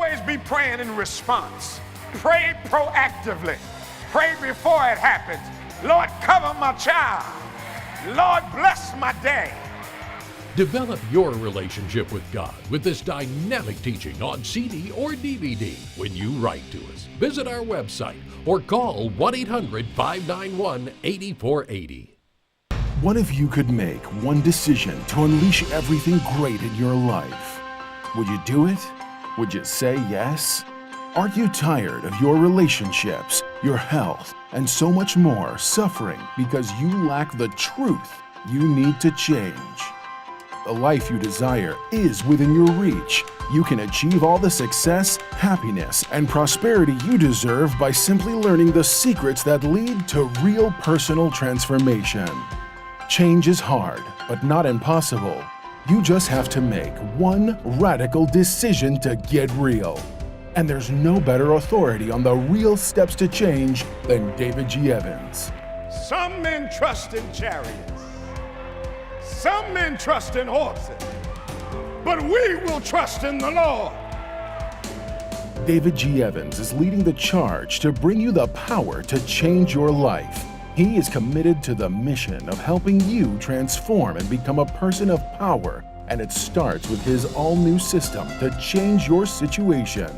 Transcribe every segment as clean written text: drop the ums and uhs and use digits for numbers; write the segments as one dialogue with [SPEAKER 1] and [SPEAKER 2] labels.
[SPEAKER 1] always be praying in response. Pray proactively. Pray before it happens. Lord, cover my child. Lord, bless my day.
[SPEAKER 2] Develop your relationship with God with this dynamic teaching on CD or DVD when you write to us. Visit our website or call 1-800-591-8480.
[SPEAKER 3] What if you could make one decision to unleash everything great in your life? Would you do it? Would you say yes? Aren't you tired of your relationships, your health, and so much more suffering because you lack the truth you need to change? The life you desire is within your reach. You can achieve all the success, happiness, and prosperity you deserve by simply learning the secrets that lead to real personal transformation. Change is hard, but not impossible. You just have to make one radical decision to get real. And there's no better authority on the real steps to change than David G. Evans.
[SPEAKER 1] Some men trust in chariots. Some men trust in horses. But we will trust in the Lord.
[SPEAKER 3] David G. Evans is leading the charge to bring you the power to change your life. He is committed to the mission of helping you transform and become a person of power, and it starts with his all-new system to change your situation.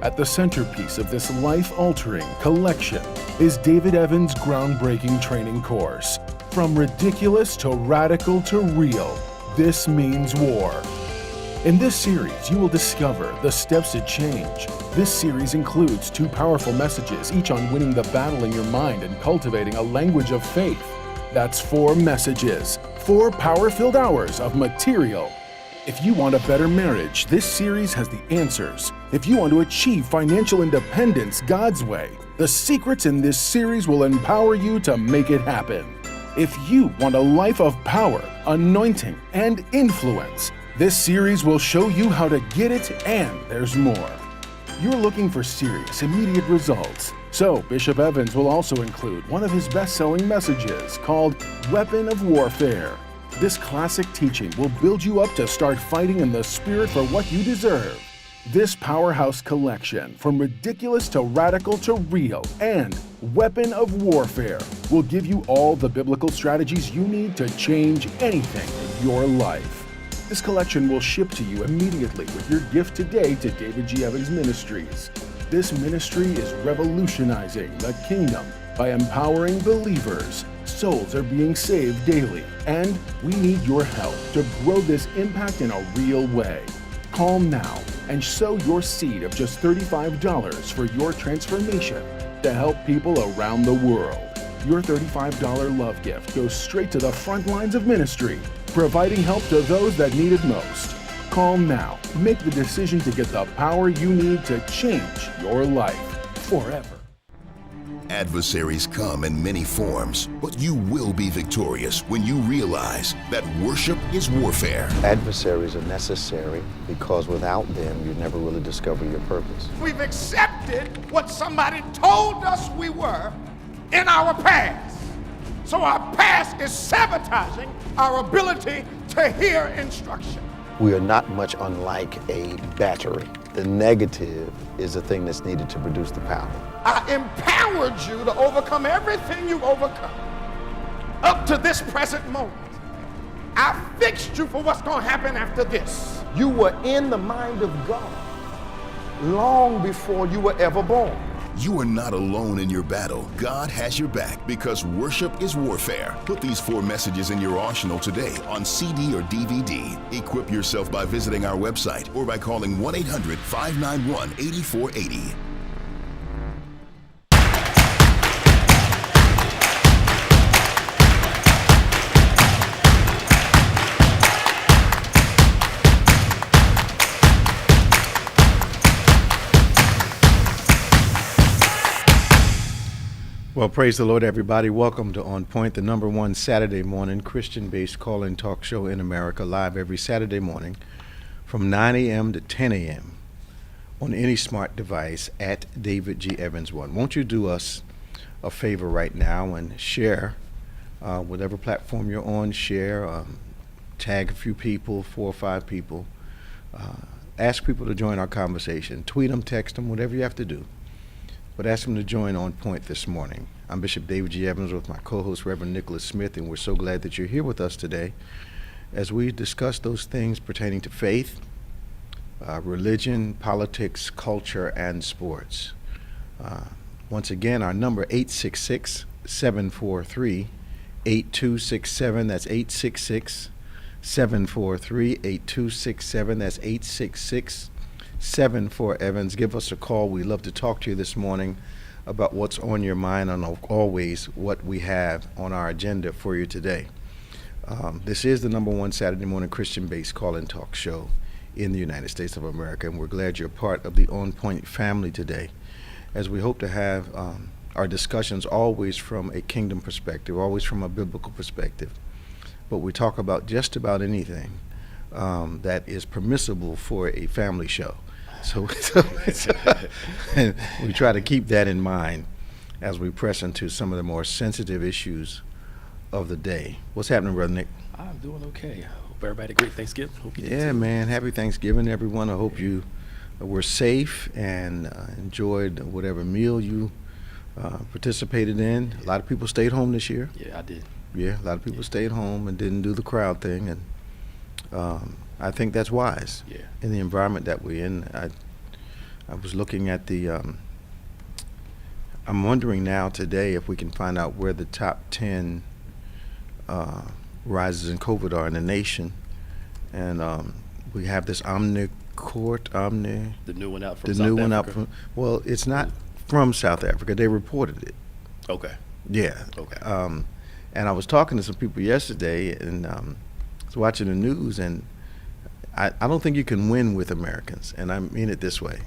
[SPEAKER 3] At the centerpiece of this life-altering collection is David Evans' groundbreaking training course. From ridiculous to radical to real, this means war. In this series, you will discover the steps to change. This series includes 2 powerful messages, each on winning the battle in your mind and cultivating a language of faith. That's 4 messages, 4 power-filled hours of material. If you want a better marriage, this series has the answers. If you want to achieve financial independence God's way, the secrets in this series will empower you to make it happen. If you want a life of power, anointing, and influence, this series will show you how to get it, and there's more. You're looking for serious, immediate results. So Bishop Evans will also include one of his best-selling messages called Weapon of Warfare. This classic teaching will build you up to start fighting in the spirit for what you deserve. This powerhouse collection, from ridiculous to radical to real, and Weapon of Warfare, will give you all the biblical strategies you need to change anything in your life. This collection will ship to you immediately with your gift today to David G. Evans Ministries. This ministry is revolutionizing the kingdom by empowering believers. Souls are being saved daily, and we need your help to grow this impact in a real way. Call now and sow your seed of just $35 for your transformation to help people around the world. Your $35 love gift goes straight to the front lines of ministry, providing help to those that need it most. Call now. Make the decision to get the power you need to change your life forever.
[SPEAKER 4] Adversaries come in many forms, but you will be victorious when you realize that worship is warfare.
[SPEAKER 5] Adversaries are necessary because without them, you never really discover your purpose.
[SPEAKER 1] We've accepted what somebody told us we were in our past. So our past is sabotaging our ability to hear instruction.
[SPEAKER 5] We are not much unlike a battery. The negative is the thing that's needed to produce the power.
[SPEAKER 1] I empowered you to overcome everything you've overcome up to this present moment. I fixed you for what's going to happen after this. You were in the mind of God long before you were ever born.
[SPEAKER 4] You are not alone in your battle. God has your back because worship is warfare. Put these 4 messages in your arsenal today on CD or DVD. Equip yourself by visiting our website or by calling 1-800-591-8480.
[SPEAKER 6] Well, praise the Lord, everybody. Welcome to On Point, the #1 Saturday morning Christian-based call-in talk show in America, live every Saturday morning from 9 a.m. to 10 a.m. on any smart device at David G. Evans 1. Won't you do us a favor right now and share whatever platform you're on, share, tag a few people, 4 or 5 people, ask people to join our conversation. Tweet them, text them, whatever you have to do. But ask them to join On Point this morning. I'm Bishop David G. Evans with my co-host, Reverend Nicholas Smith, and we're so glad that you're here with us today as we discuss those things pertaining to faith, religion, politics, culture, and sports. Once again, our number 866-743-8267. That's 866-743-8267. That's 866-74-EVANS. Give us a call. We'd love to talk to you this morning about what's on your mind and always what we have on our agenda for you today. This is the number one Saturday morning Christian-based call-in talk show in the United States of America, and we're glad you're part of the On Point family today, as we hope to have our discussions always from a kingdom perspective, always from a biblical perspective. But we talk about just about anything that is permissible for a family show. So and we try to keep that in mind as we press into some of the more sensitive issues of the day. What's happening, Brother Nick?
[SPEAKER 7] I'm doing okay. Hope everybody had a great Thanksgiving. Hope you did
[SPEAKER 6] Yeah,
[SPEAKER 7] too.
[SPEAKER 6] man. Happy Thanksgiving, everyone. I hope you were safe and enjoyed whatever meal you participated in. A lot of people stayed home this year.
[SPEAKER 7] Yeah, I did.
[SPEAKER 6] Yeah, a lot of people stayed home and didn't do the crowd thing, and I think that's wise.
[SPEAKER 7] Yeah.
[SPEAKER 6] In the environment that we're in. I was looking at the. I'm wondering now today if we can find out where the top 10 rises in COVID are in the nation, and we have this
[SPEAKER 7] The new one out from
[SPEAKER 6] the
[SPEAKER 7] South
[SPEAKER 6] new one
[SPEAKER 7] Africa.
[SPEAKER 6] up from. Well, it's not from South Africa. They reported it.
[SPEAKER 7] Okay.
[SPEAKER 6] Yeah.
[SPEAKER 7] Okay.
[SPEAKER 6] And I was talking to some people yesterday, and was watching the news, and I don't think you can win with Americans, and I mean it this way.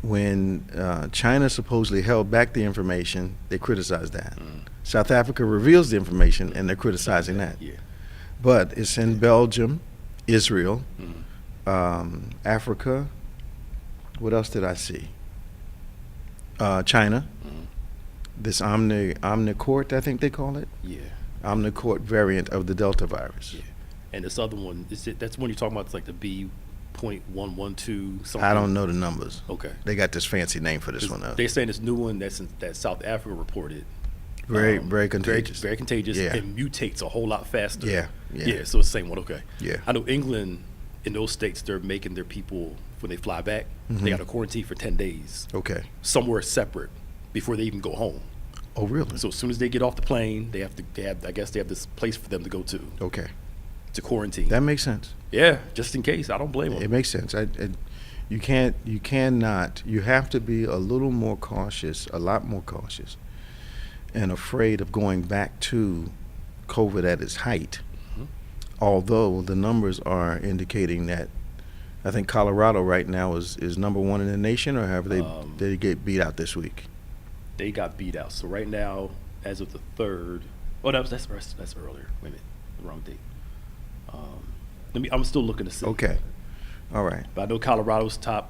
[SPEAKER 6] When China supposedly held back the information, they criticized that. South Africa reveals the information, and they're criticizing that.
[SPEAKER 7] Yeah.
[SPEAKER 6] But it's in Belgium, Israel, Africa. What else did I see? China. This Omnicourt, I think they call it.
[SPEAKER 7] Yeah.
[SPEAKER 6] Omnicourt variant of the Delta virus.
[SPEAKER 7] Yeah. And this other one, that's one you're talking about, it's like the B.112 something?
[SPEAKER 6] I don't know the numbers.
[SPEAKER 7] Okay.
[SPEAKER 6] They got this fancy name for this one.
[SPEAKER 7] They're saying this new one that South Africa reported.
[SPEAKER 6] Very contagious.
[SPEAKER 7] Very contagious,
[SPEAKER 6] Yeah.
[SPEAKER 7] and mutates a whole lot faster.
[SPEAKER 6] Yeah.
[SPEAKER 7] So it's the same one. Okay.
[SPEAKER 6] Yeah.
[SPEAKER 7] I know England, in those states, they're making their people, when they fly back, they got to quarantine for 10 days
[SPEAKER 6] Okay.
[SPEAKER 7] somewhere separate before they even go home.
[SPEAKER 6] Oh, really?
[SPEAKER 7] So as soon as they get off the plane, they have this place for them to go to
[SPEAKER 6] Okay.
[SPEAKER 7] quarantine.
[SPEAKER 6] That makes sense.
[SPEAKER 7] Yeah, just in case. I don't blame them.
[SPEAKER 6] It makes sense. You cannot. You have to be a little more cautious, a lot more cautious, and afraid of going back to COVID at its height. Although the numbers are indicating that, I think Colorado right now is number one in the nation, or have they get beat out this week?
[SPEAKER 7] They got beat out. So right now, as of the 3rd, that's earlier. Wait a minute, the wrong date. I'm still looking to see.
[SPEAKER 6] Okay. All right.
[SPEAKER 7] But I know Colorado's top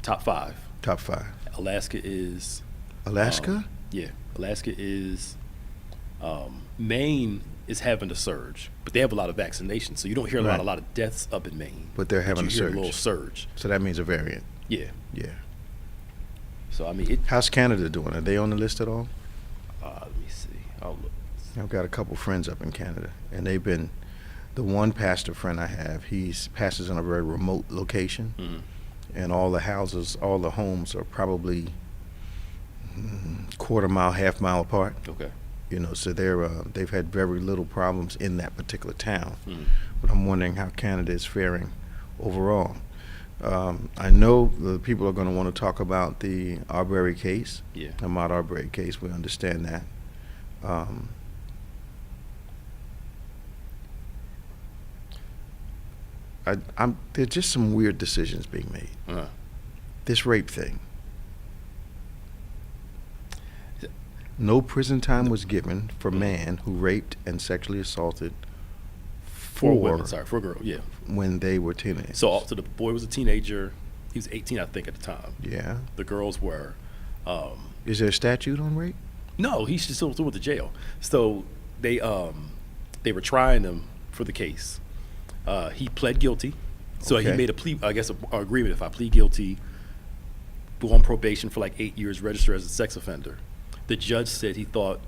[SPEAKER 7] 5.
[SPEAKER 6] Top 5.
[SPEAKER 7] Alaska is.
[SPEAKER 6] Alaska?
[SPEAKER 7] Yeah, Alaska is. Maine is having a surge, but they have a lot of vaccinations, so you don't hear
[SPEAKER 6] Right.
[SPEAKER 7] a lot of deaths up in Maine.
[SPEAKER 6] But they're having
[SPEAKER 7] you
[SPEAKER 6] a
[SPEAKER 7] hear
[SPEAKER 6] surge.
[SPEAKER 7] a little surge.
[SPEAKER 6] So that means a variant.
[SPEAKER 7] Yeah.
[SPEAKER 6] Yeah.
[SPEAKER 7] So I mean,
[SPEAKER 6] How's Canada doing? Are they on the list at all?
[SPEAKER 7] let me see. I'll look.
[SPEAKER 6] I've got a couple friends up in Canada, and they've been. The one pastor friend I have, he pastors in a very remote location, and all the houses, all the homes are probably quarter mile, half mile apart.
[SPEAKER 7] Okay.
[SPEAKER 6] So they've had very little problems in that particular town. But I'm wondering how Canada is faring overall. I know the people are going to want to talk about the Arbery case,
[SPEAKER 7] Yeah.
[SPEAKER 6] the Ahmaud Arbery case. We understand that. There's just some weird decisions being made. This rape thing. No prison time was given for man who raped and sexually assaulted
[SPEAKER 7] For women, for a girl, yeah.
[SPEAKER 6] when they were teenagers.
[SPEAKER 7] So the boy was a teenager. He was 18, I think, at the time.
[SPEAKER 6] Yeah.
[SPEAKER 7] The girls were.
[SPEAKER 6] Is there a statute on rape?
[SPEAKER 7] No, he's still went to jail. So they were trying him for the case. He pled guilty. So he
[SPEAKER 6] Okay.
[SPEAKER 7] made a plea, I guess, a agreement. If I plead guilty, go on probation for like 8 years, register as a sex offender. The judge said he thought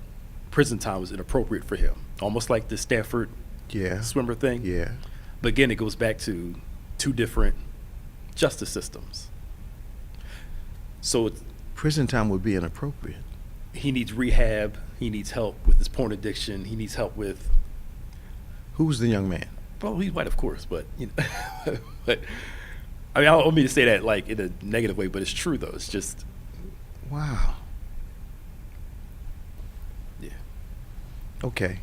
[SPEAKER 7] prison time was inappropriate for him, almost like the Stanford
[SPEAKER 6] Yeah.
[SPEAKER 7] swimmer thing.
[SPEAKER 6] Yeah.
[SPEAKER 7] But again, it goes back to two different justice systems. So
[SPEAKER 6] Prison time would be inappropriate.
[SPEAKER 7] he needs rehab. He needs help with his porn addiction. He needs help with,
[SPEAKER 6] Who's the young man?
[SPEAKER 7] well, he's white, of course, but you know, but I mean, I don't mean to say that like in a negative way, but it's true though. It's just,
[SPEAKER 6] Wow.
[SPEAKER 7] yeah.
[SPEAKER 6] Okay.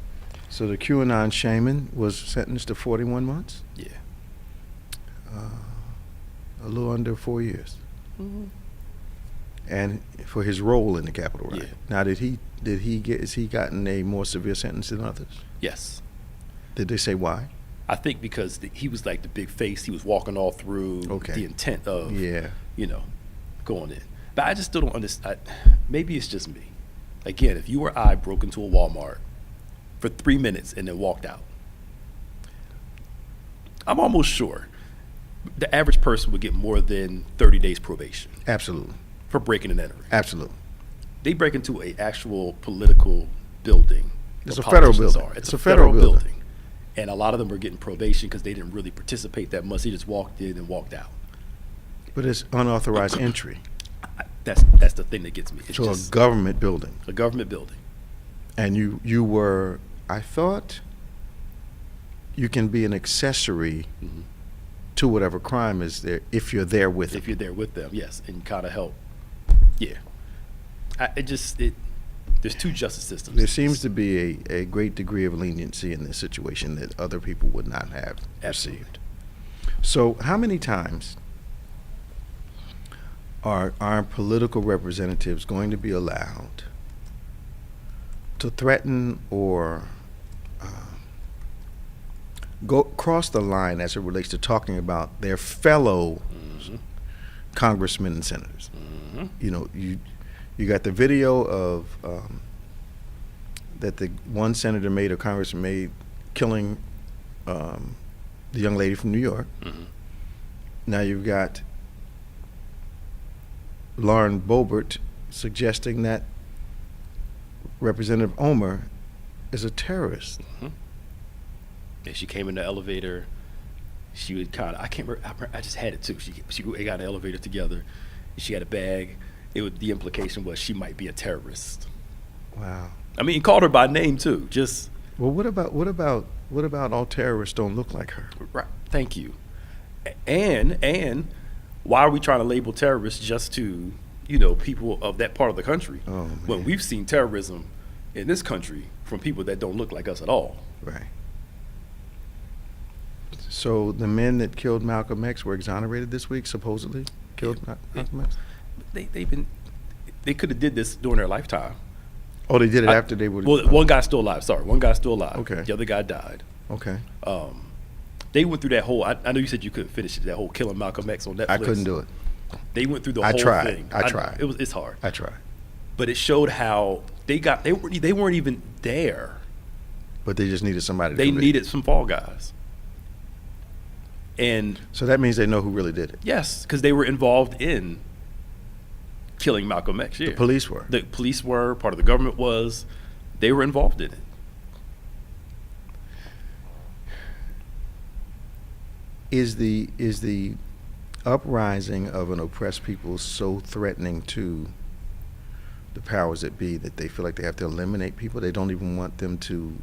[SPEAKER 6] So the QAnon shaman was sentenced to 41 months,
[SPEAKER 7] Yeah.
[SPEAKER 6] a little under 4 years, and for his role in the Capitol riot.
[SPEAKER 7] Yeah.
[SPEAKER 6] Now, has he gotten a more severe sentence than others?
[SPEAKER 7] Yes.
[SPEAKER 6] Did they say why?
[SPEAKER 7] I think because he was like the big face. He was walking all through
[SPEAKER 6] Okay.
[SPEAKER 7] the intent of,
[SPEAKER 6] Yeah.
[SPEAKER 7] you know, going in. But I just still don't understand. Maybe it's just me. Again, if you or I broke into a Walmart for 3 minutes and then walked out, I'm almost sure the average person would get more than 30 days probation
[SPEAKER 6] Absolutely.
[SPEAKER 7] for breaking and entering.
[SPEAKER 6] Absolutely.
[SPEAKER 7] They break into a actual political building.
[SPEAKER 6] It's
[SPEAKER 7] where
[SPEAKER 6] a federal
[SPEAKER 7] politicians
[SPEAKER 6] building.
[SPEAKER 7] are. It's
[SPEAKER 6] It's
[SPEAKER 7] a
[SPEAKER 6] a federal
[SPEAKER 7] federal
[SPEAKER 6] building.
[SPEAKER 7] building. And a lot of them are getting probation because they didn't really participate that much. They just walked in and walked out.
[SPEAKER 6] But it's unauthorized entry
[SPEAKER 7] That's the thing that gets me. It's
[SPEAKER 6] to a
[SPEAKER 7] just
[SPEAKER 6] government building.
[SPEAKER 7] a government building.
[SPEAKER 6] And you were, I thought you can be an accessory
[SPEAKER 7] Mhm.
[SPEAKER 6] to whatever crime is there if you're there with
[SPEAKER 7] If
[SPEAKER 6] them.
[SPEAKER 7] you're there with them, yes, and kind of help. Yeah. There's two justice systems.
[SPEAKER 6] There seems to be a great degree of leniency in this situation that other people would not have
[SPEAKER 7] Absolutely.
[SPEAKER 6] received. So how many times are our political representatives going to be allowed to threaten or go cross the line as it relates to talking about their fellow congressmen and senators? You know, you got the video of that the one senator made or congressman made killing the young lady from New York. Now you've got Lauren Boebert suggesting that Representative Omer is a terrorist.
[SPEAKER 7] And she came in the elevator. She would kind of, I can't remember, I just had it too. She got in the elevator together. She had a bag. The implication was she might be a terrorist.
[SPEAKER 6] Wow.
[SPEAKER 7] I mean, he called her by name too. Just
[SPEAKER 6] Well, what about all terrorists don't look like her?
[SPEAKER 7] right. Thank you. And why are we trying to label terrorists just to, you know, people of that part of the country?
[SPEAKER 6] Oh,
[SPEAKER 7] when
[SPEAKER 6] man.
[SPEAKER 7] we've seen terrorism in this country from people that don't look like us at all.
[SPEAKER 6] Right. So the men that killed Malcolm X were exonerated this week, supposedly killed Malcolm X.
[SPEAKER 7] They could have did this during their lifetime.
[SPEAKER 6] Oh, they did it after they were.
[SPEAKER 7] Well, one guy's still alive. Sorry, one guy's still alive.
[SPEAKER 6] Okay.
[SPEAKER 7] The other guy died.
[SPEAKER 6] Okay.
[SPEAKER 7] They went through that whole. I know you said you couldn't finish it. That whole killing Malcolm X on Netflix.
[SPEAKER 6] I couldn't do it.
[SPEAKER 7] They went through the
[SPEAKER 6] I
[SPEAKER 7] whole
[SPEAKER 6] tried.
[SPEAKER 7] thing.
[SPEAKER 6] I
[SPEAKER 7] know.
[SPEAKER 6] tried.
[SPEAKER 7] It's hard.
[SPEAKER 6] I tried.
[SPEAKER 7] But it showed how they weren't even there.
[SPEAKER 6] But they just needed somebody to
[SPEAKER 7] They
[SPEAKER 6] convict.
[SPEAKER 7] needed some fall guys. And
[SPEAKER 6] So that means they know who really did it.
[SPEAKER 7] yes, because they were involved in killing Malcolm X. Yeah.
[SPEAKER 6] The police were.
[SPEAKER 7] The police were, part of the government was. They were involved in it.
[SPEAKER 6] Is the uprising of an oppressed people so threatening to the powers that be that they feel like they have to eliminate people? They don't even want them to.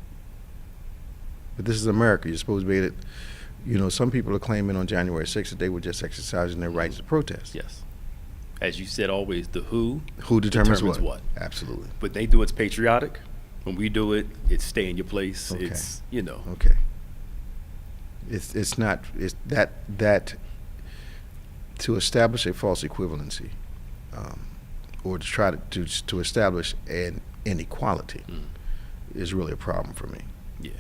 [SPEAKER 6] But this is America. You're supposed to be able to, you know, some people are claiming on January 6th that they were just exercising their rights to protest.
[SPEAKER 7] Yes. As you said always, the who
[SPEAKER 6] Determines
[SPEAKER 7] determines
[SPEAKER 6] what? Absolutely.
[SPEAKER 7] But they do it's patriotic. When we do it, it's stay in your place.
[SPEAKER 6] Okay.
[SPEAKER 7] It's, you know.
[SPEAKER 6] Okay. It's not that to establish a false equivalency, or to try to establish an inequality, is really a problem for me.
[SPEAKER 7] Yeah.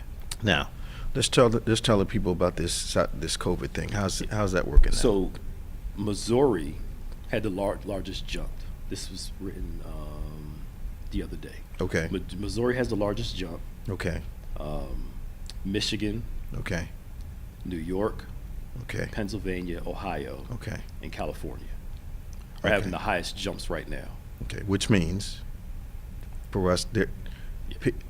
[SPEAKER 6] Now, let's tell the people about this COVID thing. How's that working? Now?
[SPEAKER 7] So, Missouri had the largest jump. This was written the other day.
[SPEAKER 6] Okay.
[SPEAKER 7] Missouri has the largest jump.
[SPEAKER 6] Okay.
[SPEAKER 7] Michigan,
[SPEAKER 6] Okay.
[SPEAKER 7] New York,
[SPEAKER 6] Okay.
[SPEAKER 7] Pennsylvania, Ohio,
[SPEAKER 6] Okay.
[SPEAKER 7] and California are
[SPEAKER 6] Okay.
[SPEAKER 7] having the highest jumps right now.
[SPEAKER 6] Okay. Which means, for us,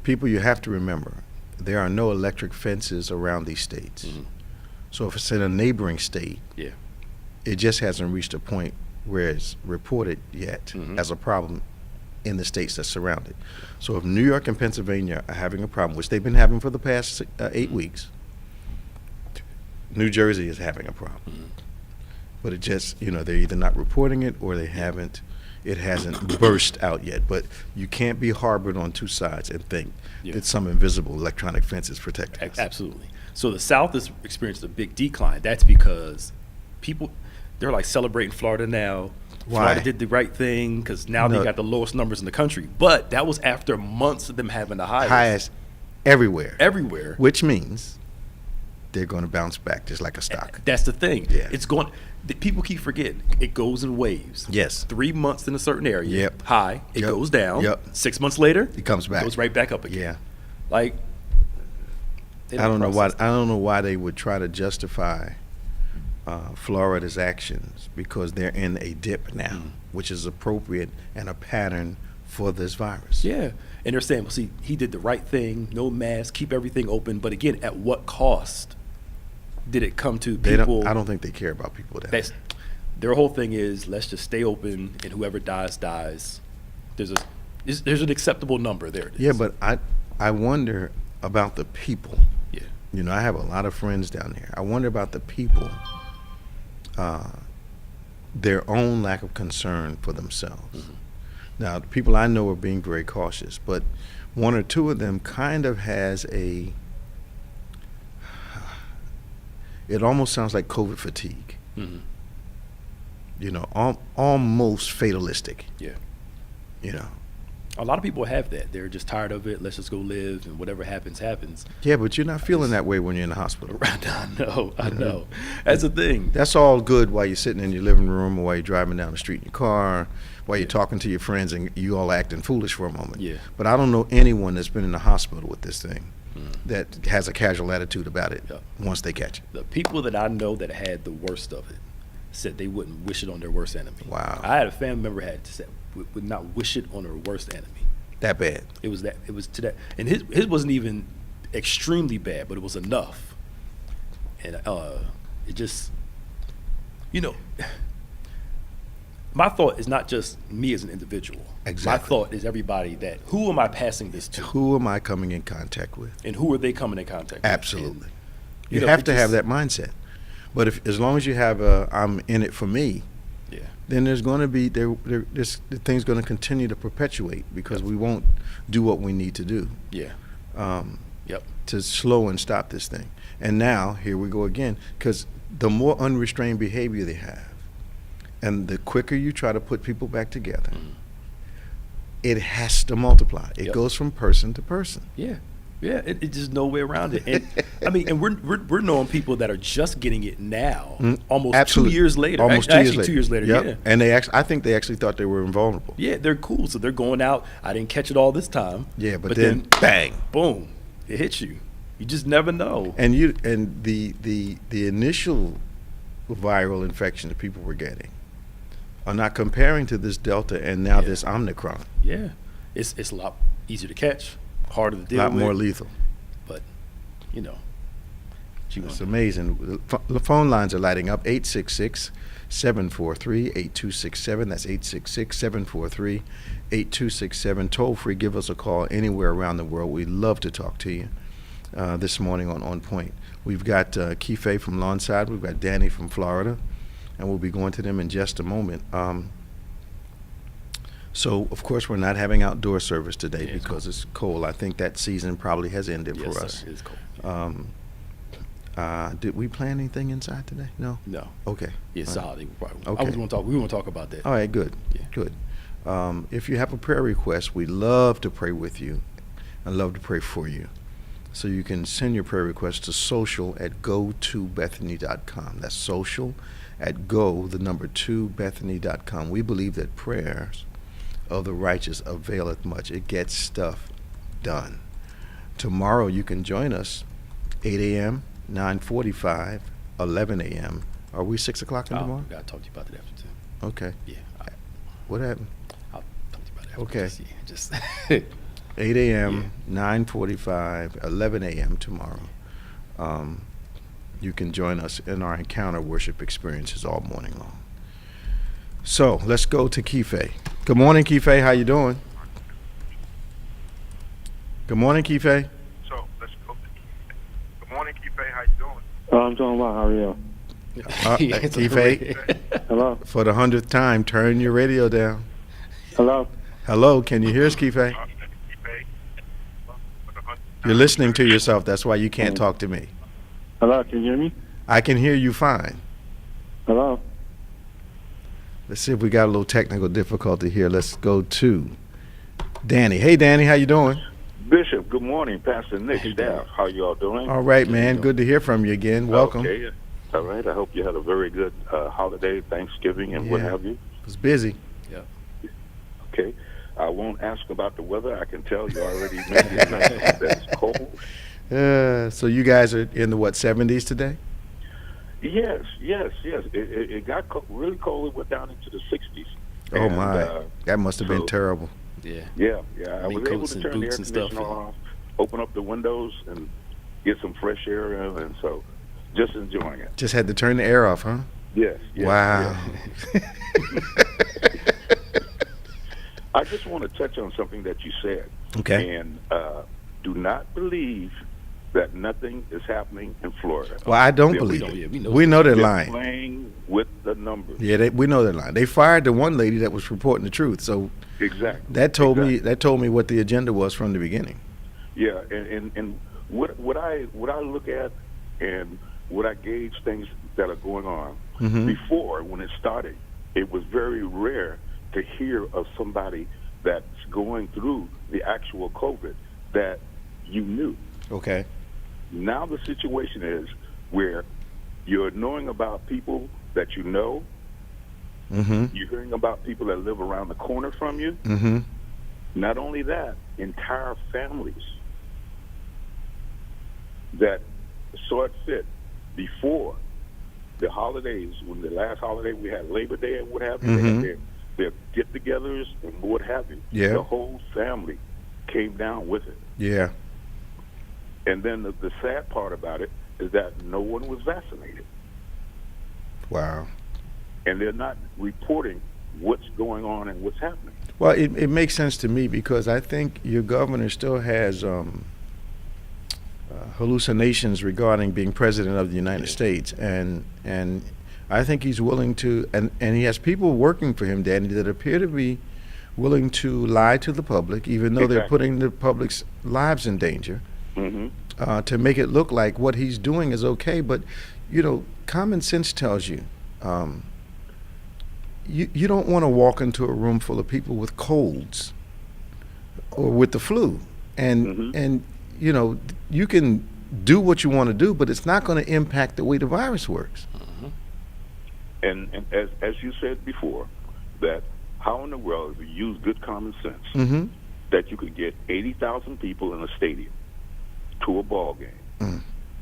[SPEAKER 6] people, you have to remember, there are no electric fences around these states.
[SPEAKER 7] Mhm.
[SPEAKER 6] So if it's in a neighboring state,
[SPEAKER 7] Yeah.
[SPEAKER 6] it just hasn't reached a point where it's reported yet
[SPEAKER 7] Mhm.
[SPEAKER 6] as a problem in the states that surround it. So if New York and Pennsylvania are having a problem, which they've been having for the past 8 weeks, New Jersey is having a problem.
[SPEAKER 7] Mhm.
[SPEAKER 6] But it just, they're either not reporting it or it hasn't burst out yet. But you can't be harbored on two sides and think
[SPEAKER 7] Yeah.
[SPEAKER 6] that some invisible electronic fence is protecting us.
[SPEAKER 7] Absolutely. So the South has experienced a big decline. That's because they're like celebrating Florida now.
[SPEAKER 6] Why?
[SPEAKER 7] Florida did the right thing because now
[SPEAKER 6] No.
[SPEAKER 7] they got the lowest numbers in the country. But that was after months of them having the highest.
[SPEAKER 6] Highest everywhere.
[SPEAKER 7] Everywhere.
[SPEAKER 6] Which means they're going to bounce back just like a stock.
[SPEAKER 7] That's the thing.
[SPEAKER 6] Yeah.
[SPEAKER 7] People keep forgetting. It goes in waves.
[SPEAKER 6] Yes.
[SPEAKER 7] 3 months in a certain area.
[SPEAKER 6] Yep.
[SPEAKER 7] High. It
[SPEAKER 6] Yep.
[SPEAKER 7] goes down.
[SPEAKER 6] Yep.
[SPEAKER 7] 6 months later.
[SPEAKER 6] It comes back.
[SPEAKER 7] Goes right back up again.
[SPEAKER 6] Yeah.
[SPEAKER 7] Like.
[SPEAKER 6] I don't know why they would try to justify Florida's actions, because they're in a dip now, which is appropriate and a pattern for this virus.
[SPEAKER 7] Yeah. And they're saying, well, see, he did the right thing, no mask, keep everything open. But again, at what cost did it come to people?
[SPEAKER 6] I don't think they care about people that.
[SPEAKER 7] Their whole thing is, let's just stay open, and whoever dies, dies. There's an acceptable number. There it is.
[SPEAKER 6] Yeah, but I wonder about the people.
[SPEAKER 7] Yeah.
[SPEAKER 6] I have a lot of friends down there. I wonder about the people, their own lack of concern for themselves.
[SPEAKER 7] Mm-hmm.
[SPEAKER 6] Now, the people I know are being very cautious, but one or two of them kind of has it almost sounds like COVID fatigue.
[SPEAKER 7] Mm-hmm.
[SPEAKER 6] Almost fatalistic.
[SPEAKER 7] Yeah.
[SPEAKER 6] A
[SPEAKER 7] lot of people have that. They're just tired of it. Let's just go live, and whatever happens, happens.
[SPEAKER 6] Yeah, but you're not feeling that way when you're in the hospital.
[SPEAKER 7] I know. That's the thing.
[SPEAKER 6] That's all good while you're sitting in your living room, or while you're driving down the street in your car, while you're talking to your friends and you all acting foolish for a moment.
[SPEAKER 7] Yeah.
[SPEAKER 6] But I don't know anyone that's been in the hospital with this thing that has a casual attitude about it once they catch it.
[SPEAKER 7] The people that I know that had the worst of it said they wouldn't wish it on their worst enemy.
[SPEAKER 6] Wow.
[SPEAKER 7] I had a family member would not wish it on her worst enemy.
[SPEAKER 6] That bad.
[SPEAKER 7] It was to that, and his wasn't even extremely bad, but it was enough. And it just, my thought is not just me as an individual.
[SPEAKER 6] Exactly.
[SPEAKER 7] My thought is everybody who am I passing this to?
[SPEAKER 6] Who am I coming in contact with?
[SPEAKER 7] And who are they coming in contact with?
[SPEAKER 6] Absolutely.
[SPEAKER 7] And,
[SPEAKER 6] you have to have that mindset. But as long as you have I'm in it for me,
[SPEAKER 7] yeah,
[SPEAKER 6] then there's going to be the thing's going to continue to perpetuate, because we won't do what we need to do.
[SPEAKER 7] Yeah. Yep.
[SPEAKER 6] To slow and stop this thing. And now here we go again, because the more unrestrained behavior they have, and the quicker you try to put people back together, it has to multiply. It goes from person to person.
[SPEAKER 7] Yeah. Yeah, it's just no way around it. And I mean, and we're knowing people that are just getting it now, almost
[SPEAKER 6] Absolutely.
[SPEAKER 7] 2 years later.
[SPEAKER 6] Almost
[SPEAKER 7] Actually,
[SPEAKER 6] 2 years later.
[SPEAKER 7] 2 years later.
[SPEAKER 6] Yep.
[SPEAKER 7] Yeah.
[SPEAKER 6] And I think they actually thought they were invulnerable.
[SPEAKER 7] Yeah, they're cool. So they're going out. I didn't catch it all this time.
[SPEAKER 6] Yeah, but then bang,
[SPEAKER 7] boom, it hits you. You just never know.
[SPEAKER 6] And the initial viral infection that people were getting are not comparing to this Delta and now this Omicron.
[SPEAKER 7] Yeah, it's a lot easier to catch, harder to deal with.
[SPEAKER 6] A lot more lethal.
[SPEAKER 7] But,
[SPEAKER 6] It's amazing. The phone lines are lighting up. 866-743-8267. That's 866-743-8267. Toll free. Give us a call anywhere around the world. We'd love to talk to you this morning on Point. We've got Kiefe from Lawnside. We've got Danny from Florida. And we'll be going to them in just a moment. So, of course, we're not having outdoor service today because it's cold. I think that season probably has ended for us.
[SPEAKER 7] Yes, it is cold.
[SPEAKER 6] Did we plan anything inside today? No?
[SPEAKER 7] No.
[SPEAKER 6] Okay.
[SPEAKER 7] Yeah,
[SPEAKER 6] All right.
[SPEAKER 7] solid.
[SPEAKER 6] Okay.
[SPEAKER 7] We want to talk about that.
[SPEAKER 6] All right, good.
[SPEAKER 7] Yeah.
[SPEAKER 6] Good. If you have a prayer request, we'd love to pray with you. I'd love to pray for you. So you can send your prayer request to social@go2bethany.com. That's social@go2bethany.com. We believe that prayers of the righteous availeth much. It gets stuff done. Tomorrow you can join us 8 a.m., 9:45, 11 a.m. Are we 6 o'clock in the
[SPEAKER 7] I
[SPEAKER 6] morning?
[SPEAKER 7] gotta talk to you about that after too.
[SPEAKER 6] Okay.
[SPEAKER 7] Yeah,
[SPEAKER 6] What happened?
[SPEAKER 7] I'll talk to you about that. After.
[SPEAKER 6] Okay.
[SPEAKER 7] Just
[SPEAKER 6] 8 a.m., 9:45, 11 a.m. tomorrow. You can join us in our encounter worship experiences all morning long. So let's go to Kife. Good morning, Kife. How you doing? Good morning, Kife.
[SPEAKER 8] So let's go to Keefe. Good morning, Keefe. How you doing?
[SPEAKER 9] I'm doing well. How are you?
[SPEAKER 6] Kife,
[SPEAKER 9] Hello?
[SPEAKER 6] for the 100th time, turn your radio down.
[SPEAKER 9] Hello?
[SPEAKER 6] Hello, can you hear us, Kife?
[SPEAKER 8] Keefe.
[SPEAKER 6] You're listening to yourself. That's why you can't talk to me.
[SPEAKER 9] Hello? Can you hear me?
[SPEAKER 6] I can hear you fine.
[SPEAKER 9] Hello?
[SPEAKER 6] Let's see if we got a little technical difficulty here. Let's go to Danny. Hey, Danny, how you doing?
[SPEAKER 10] Bishop, good morning. Pastor Nick, staff, how you all doing?
[SPEAKER 6] All right, man. Good to hear from you again. Welcome.
[SPEAKER 10] Okay. All right. I hope you had a very good holiday, Thanksgiving, and what
[SPEAKER 6] Yeah.
[SPEAKER 10] have you.
[SPEAKER 6] It was busy.
[SPEAKER 7] yeah.
[SPEAKER 10] Okay. I won't ask about the weather. I can tell you already made it nice that it's cold.
[SPEAKER 6] So you guys are in the, what, 70s today?
[SPEAKER 10] Yes. It got really cold. It went down into the 60s.
[SPEAKER 6] Oh,
[SPEAKER 10] And,
[SPEAKER 6] my. That must have been
[SPEAKER 10] so-
[SPEAKER 6] terrible.
[SPEAKER 7] Yeah.
[SPEAKER 10] Yeah. I
[SPEAKER 7] Mink
[SPEAKER 10] was able
[SPEAKER 7] coats
[SPEAKER 10] to
[SPEAKER 7] and
[SPEAKER 10] turn the air
[SPEAKER 7] boots and stuff,
[SPEAKER 10] conditioner
[SPEAKER 7] yeah.
[SPEAKER 10] off, open up the windows, and get some fresh air in, and so just enjoying it.
[SPEAKER 6] Just had to turn the air off, huh?
[SPEAKER 10] Yes.
[SPEAKER 6] Wow.
[SPEAKER 10] I just want to touch on something that you said.
[SPEAKER 6] Okay.
[SPEAKER 10] And do not believe that nothing is happening in Florida.
[SPEAKER 6] Well, I don't
[SPEAKER 10] Yeah,
[SPEAKER 6] believe
[SPEAKER 7] don't-
[SPEAKER 6] it.
[SPEAKER 7] yeah, we know
[SPEAKER 6] We know they're
[SPEAKER 10] They're
[SPEAKER 6] lying.
[SPEAKER 10] playing with the numbers.
[SPEAKER 6] Yeah, we know they're lying. They fired the one lady that was reporting the truth. So
[SPEAKER 10] Exactly.
[SPEAKER 6] that told
[SPEAKER 10] Exactly.
[SPEAKER 6] me what the agenda was from the beginning.
[SPEAKER 10] Yeah, and what I look at and what I gauge things that are going on
[SPEAKER 6] Mhm.
[SPEAKER 10] before when it started, it was very rare to hear of somebody that's going through the actual COVID that you knew.
[SPEAKER 6] Okay.
[SPEAKER 10] Now the situation is where you're knowing about people that you know.
[SPEAKER 6] Mm-hmm.
[SPEAKER 10] You're hearing about people that live around the corner from you.
[SPEAKER 6] Mm-hmm.
[SPEAKER 10] Not only that, entire families that saw it fit before the holidays, when the last holiday we had Labor Day and what have you, they
[SPEAKER 6] Mhm.
[SPEAKER 10] had their get-togethers and what have you.
[SPEAKER 6] Yeah.
[SPEAKER 10] The whole family came down with it.
[SPEAKER 6] Yeah.
[SPEAKER 10] And then the sad part about it is that no one was vaccinated.
[SPEAKER 6] Wow.
[SPEAKER 10] And they're not reporting what's going on and what's happening.
[SPEAKER 6] Well, it makes sense to me because I think your governor still has hallucinations regarding being president of the United States, and I think he's willing to, and he has people working for him, Danny, that appear to be willing to lie to the public, even though they're
[SPEAKER 10] Exactly.
[SPEAKER 6] putting the public's lives in danger,
[SPEAKER 10] Mm-hmm.
[SPEAKER 6] to make it look like what he's doing is okay. But you know, common sense tells you. You don't want to walk into a room full of people with colds or with the flu, and
[SPEAKER 10] Mhm.
[SPEAKER 6] and you know you can do what you want to do, but it's not going to impact the way the virus works.
[SPEAKER 10] And as you said before, that how in the world, if you use good common sense,
[SPEAKER 6] Mm-hmm.
[SPEAKER 10] that you could get 80,000 people in a stadium to a ball game.
[SPEAKER 6] Mm.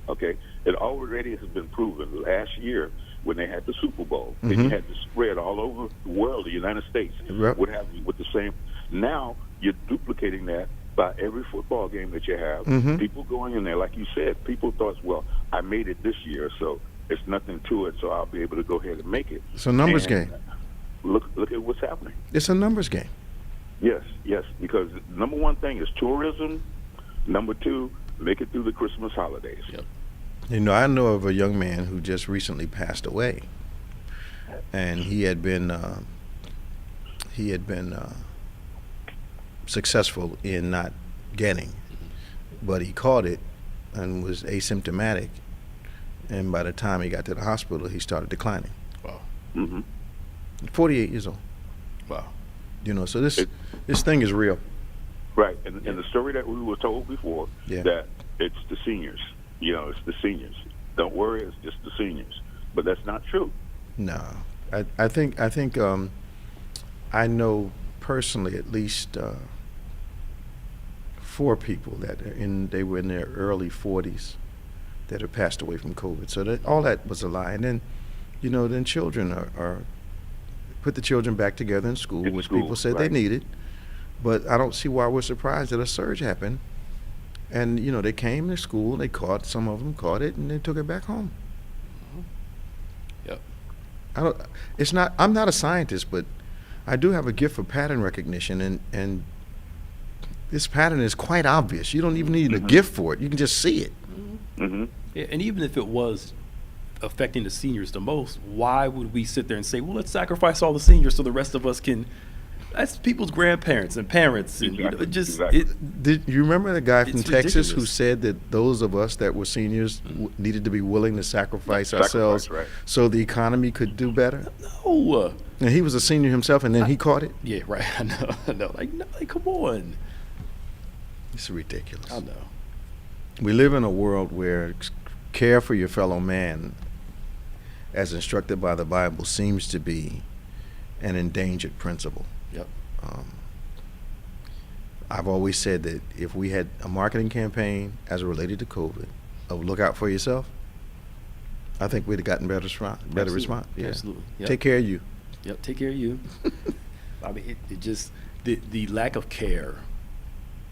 [SPEAKER 10] Okay? It already has been proven last year when they had the Super Bowl. Then you
[SPEAKER 6] Mhm.
[SPEAKER 10] had the spread all over the world, the United States,
[SPEAKER 6] Yep.
[SPEAKER 10] what have you, with the same. Now you're duplicating that by every football game that you have.
[SPEAKER 6] Mhm.
[SPEAKER 10] People going in there, like you said, people thought, well, I made it this year, so it's nothing to it, so I'll be able to go ahead and make it.
[SPEAKER 6] It's a numbers
[SPEAKER 10] And
[SPEAKER 6] game.
[SPEAKER 10] Look at what's happening.
[SPEAKER 6] It's a numbers game.
[SPEAKER 10] Yes, because number one thing is tourism. Number two, make it through the Christmas holidays.
[SPEAKER 7] Yep.
[SPEAKER 6] You know, I know of a young man who just recently passed away, and he had been successful in not getting, but he caught it and was asymptomatic, and by the time he got to the hospital, he started declining.
[SPEAKER 7] Wow.
[SPEAKER 10] Mm-hmm.
[SPEAKER 6] 48 years old.
[SPEAKER 7] Wow.
[SPEAKER 6] You know, so this thing is real.
[SPEAKER 10] Right, and the story that we were told before,
[SPEAKER 6] Yeah.
[SPEAKER 10] that it's the seniors. You know, it's the seniors. Don't worry, it's just the seniors. But that's not true.
[SPEAKER 6] No, I think I know personally at least 4 people that they were in their early 40s that have passed away from COVID. So that all that was a lie. And then, then children are put the children back together in school, which people said they needed. But I don't see why we're surprised that a surge happened. And they came to school, some of them caught it, and they took it back home.
[SPEAKER 7] Yep.
[SPEAKER 6] I'm not a scientist, but I do have a gift for pattern recognition, and this pattern is quite obvious. You don't even need a gift for it. You can just see it.
[SPEAKER 7] Yeah, and even if it was affecting the seniors the most, why would we sit there and say, well, let's sacrifice all the seniors so the rest of us can? That's people's grandparents and parents. And,
[SPEAKER 6] Did you remember the guy from Texas
[SPEAKER 7] ridiculous.
[SPEAKER 6] who said that those of us that were seniors needed to be willing to sacrifice ourselves so the economy could do better?
[SPEAKER 7] No.
[SPEAKER 6] And he was a senior himself, and then he caught it?
[SPEAKER 7] Yeah, right. I know. Like, come on.
[SPEAKER 6] It's ridiculous.
[SPEAKER 7] I know.
[SPEAKER 6] We live in a world where care for your fellow man, as instructed by the Bible, seems to be an endangered principle.
[SPEAKER 7] Yep.
[SPEAKER 6] I've always said that if we had a marketing campaign as related to COVID of look out for yourself, I think we'd have gotten better response. Yeah.
[SPEAKER 7] Absolutely. Yep.
[SPEAKER 6] Take care of you.
[SPEAKER 7] Yep, take care of you. I mean, it just, the lack of care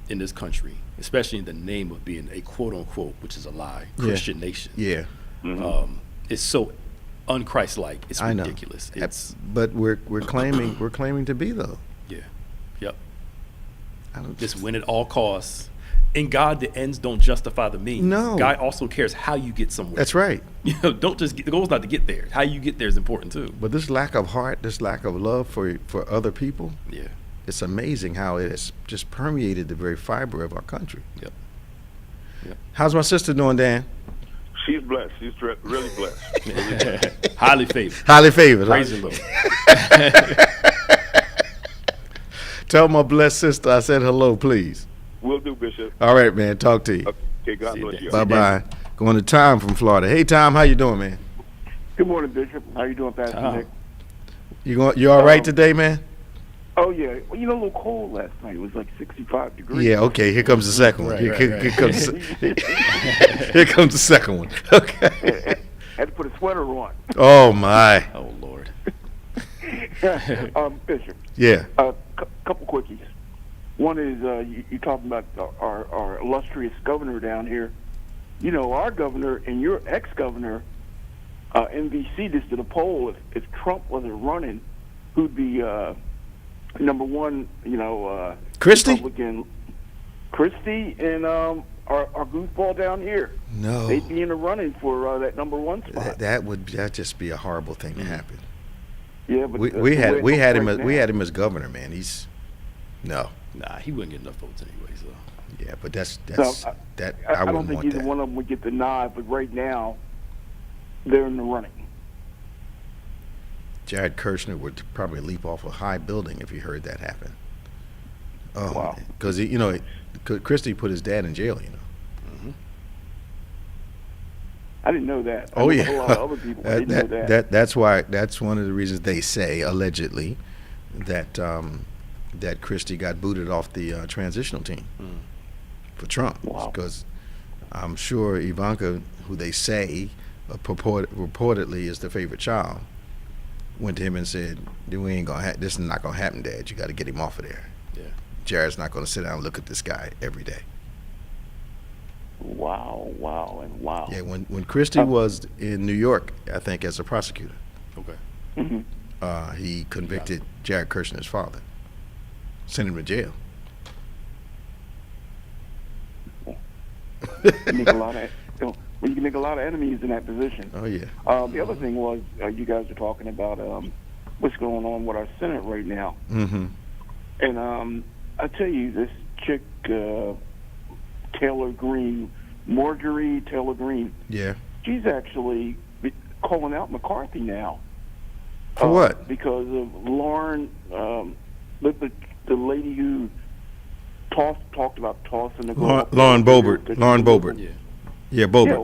[SPEAKER 7] in this country, especially in the name of being a quote-unquote, which is a lie, Christian nation.
[SPEAKER 6] Yeah.
[SPEAKER 7] It's so un-Christ-like. It's
[SPEAKER 6] I know.
[SPEAKER 7] ridiculous.
[SPEAKER 6] But we're claiming to be, though.
[SPEAKER 7] Yeah. Yep. Just win at all costs. In God, the ends don't justify the means.
[SPEAKER 6] No.
[SPEAKER 7] God also cares how you get somewhere.
[SPEAKER 6] That's right.
[SPEAKER 7] Don't just the goal is not to get there. How you get there is important too.
[SPEAKER 6] But this lack of heart, this lack of love for other people,
[SPEAKER 7] Yeah.
[SPEAKER 6] it's amazing how it has just permeated the very fiber of our country.
[SPEAKER 7] Yep.
[SPEAKER 6] How's my sister doing, Dan?
[SPEAKER 10] She's blessed. She's really blessed.
[SPEAKER 7] Highly favored.
[SPEAKER 6] Highly favored.
[SPEAKER 7] Praise the Lord.
[SPEAKER 6] Tell my blessed sister I said hello, please.
[SPEAKER 10] Will do, Bishop.
[SPEAKER 6] All right, man. Talk to you.
[SPEAKER 10] Okay, God bless you.
[SPEAKER 6] Bye-bye. Going to Tom from Florida. Hey, Tom, how you doing, man?
[SPEAKER 11] Good morning, Bishop. How you doing, Pastor Nick?
[SPEAKER 6] You all right today, man?
[SPEAKER 11] Oh, yeah. Well, a little cold last night. It was like 65 degrees.
[SPEAKER 6] Yeah, okay. Here comes the second one.
[SPEAKER 7] Right.
[SPEAKER 6] Here comes the second one. Okay.
[SPEAKER 11] Had to put a sweater on.
[SPEAKER 6] Oh, my.
[SPEAKER 7] Oh Lord.
[SPEAKER 11] Bishop.
[SPEAKER 6] Yeah.
[SPEAKER 11] Couple quickies. One is you talking about our illustrious governor down here. Our governor and your ex-governor, NBC just did a poll. If Trump wasn't running, who'd be number one?
[SPEAKER 6] Christie?
[SPEAKER 11] Republican. Christie and our goofball down here.
[SPEAKER 6] No.
[SPEAKER 11] They'd be in the running for that number one spot.
[SPEAKER 6] That'd just be a horrible thing to happen.
[SPEAKER 11] Yeah, but
[SPEAKER 6] we had him as governor, man. No.
[SPEAKER 7] Nah, he wouldn't get enough votes anyway. So.
[SPEAKER 6] Yeah, but that's
[SPEAKER 11] I don't
[SPEAKER 6] wouldn't
[SPEAKER 11] think
[SPEAKER 6] want
[SPEAKER 11] either
[SPEAKER 6] that.
[SPEAKER 11] one of them would get the nod, but right now they're in the running.
[SPEAKER 6] Jared Kushner would probably leap off a high building if he heard that happen. Oh,
[SPEAKER 11] wow!
[SPEAKER 6] Because Christie put his dad in jail.
[SPEAKER 11] I didn't know that.
[SPEAKER 6] Oh,
[SPEAKER 11] I know
[SPEAKER 6] yeah.
[SPEAKER 11] a lot of other people. I didn't know that.
[SPEAKER 6] That's why. That's one of the reasons they say allegedly that that Christie got booted off the transitional team for Trump.
[SPEAKER 11] Wow.
[SPEAKER 6] Because I'm sure Ivanka, who they say reportedly is the favorite child, went to him and said, "We ain't gonna. This is not gonna happen, Dad. You got to get him off of there.
[SPEAKER 7] Yeah.
[SPEAKER 6] Jared's not gonna sit down and look at this guy every day."
[SPEAKER 11] Wow!
[SPEAKER 6] Yeah, when Christie was in New York, I think as a prosecutor,
[SPEAKER 7] Okay.
[SPEAKER 6] he convicted Jared Kushner's father, sent him to jail.
[SPEAKER 11] You can make a lot of enemies in that position.
[SPEAKER 6] Oh yeah.
[SPEAKER 11] The other thing was you guys are talking about what's going on with our Senate right now.
[SPEAKER 6] Mm-hmm.
[SPEAKER 11] And I tell you, this chick Marjorie Taylor Greene.
[SPEAKER 6] Yeah.
[SPEAKER 11] She's actually calling out McCarthy now.
[SPEAKER 6] For what?
[SPEAKER 11] Because of Lauren, the lady who talked about tossing the girl.
[SPEAKER 6] Lauren Boebert. Lauren Boebert.
[SPEAKER 7] Yeah.
[SPEAKER 6] Yeah, Boebert.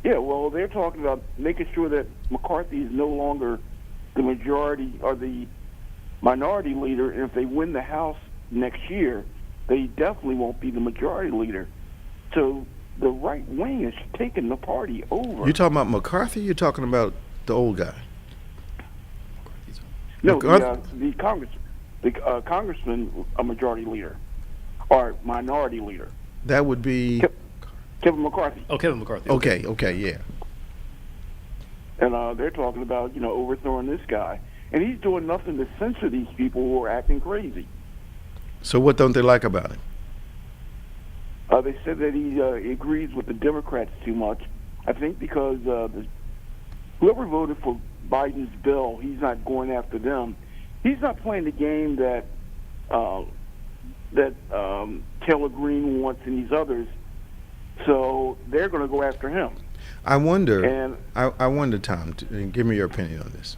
[SPEAKER 11] Well, they're talking about making sure that McCarthy is no longer the majority or the minority leader, and if they win the House next year, they definitely won't be the majority leader. So the right wing is taking the party over.
[SPEAKER 6] You talking about McCarthy? You're talking about the old guy?
[SPEAKER 11] No,
[SPEAKER 6] McCarthy?
[SPEAKER 11] the congressman, a majority leader, or minority leader.
[SPEAKER 6] That would be
[SPEAKER 11] Kevin McCarthy.
[SPEAKER 7] Oh, Kevin McCarthy.
[SPEAKER 6] okay, yeah.
[SPEAKER 11] And they're talking about, overthrowing this guy. And he's doing nothing to censor these people who are acting crazy.
[SPEAKER 6] So what don't they like about him?
[SPEAKER 11] They said that he agrees with the Democrats too much. I think because whoever voted for Biden's bill, he's not going after them. He's not playing the game that Taylor Greene wants and these others. So they're going to go after him.
[SPEAKER 6] I wonder.
[SPEAKER 11] And
[SPEAKER 6] I wonder, Tom. And give me your opinion on this.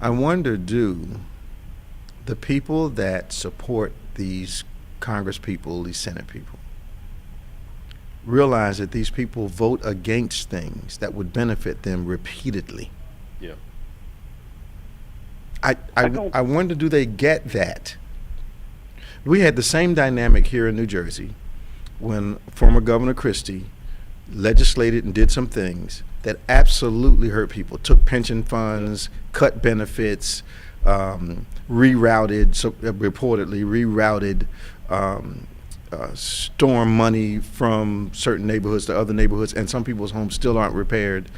[SPEAKER 6] I wonder, do the people that support these Congress people, these Senate people, realize that these people vote against things that would benefit them repeatedly?
[SPEAKER 7] Yeah.
[SPEAKER 6] I wonder, do they get that? We had the same dynamic here in New Jersey when former Governor Christie legislated and did some things that absolutely hurt people, took pension funds, cut benefits, reportedly rerouted storm money from certain neighborhoods to other neighborhoods, and some people's homes still aren't repaired,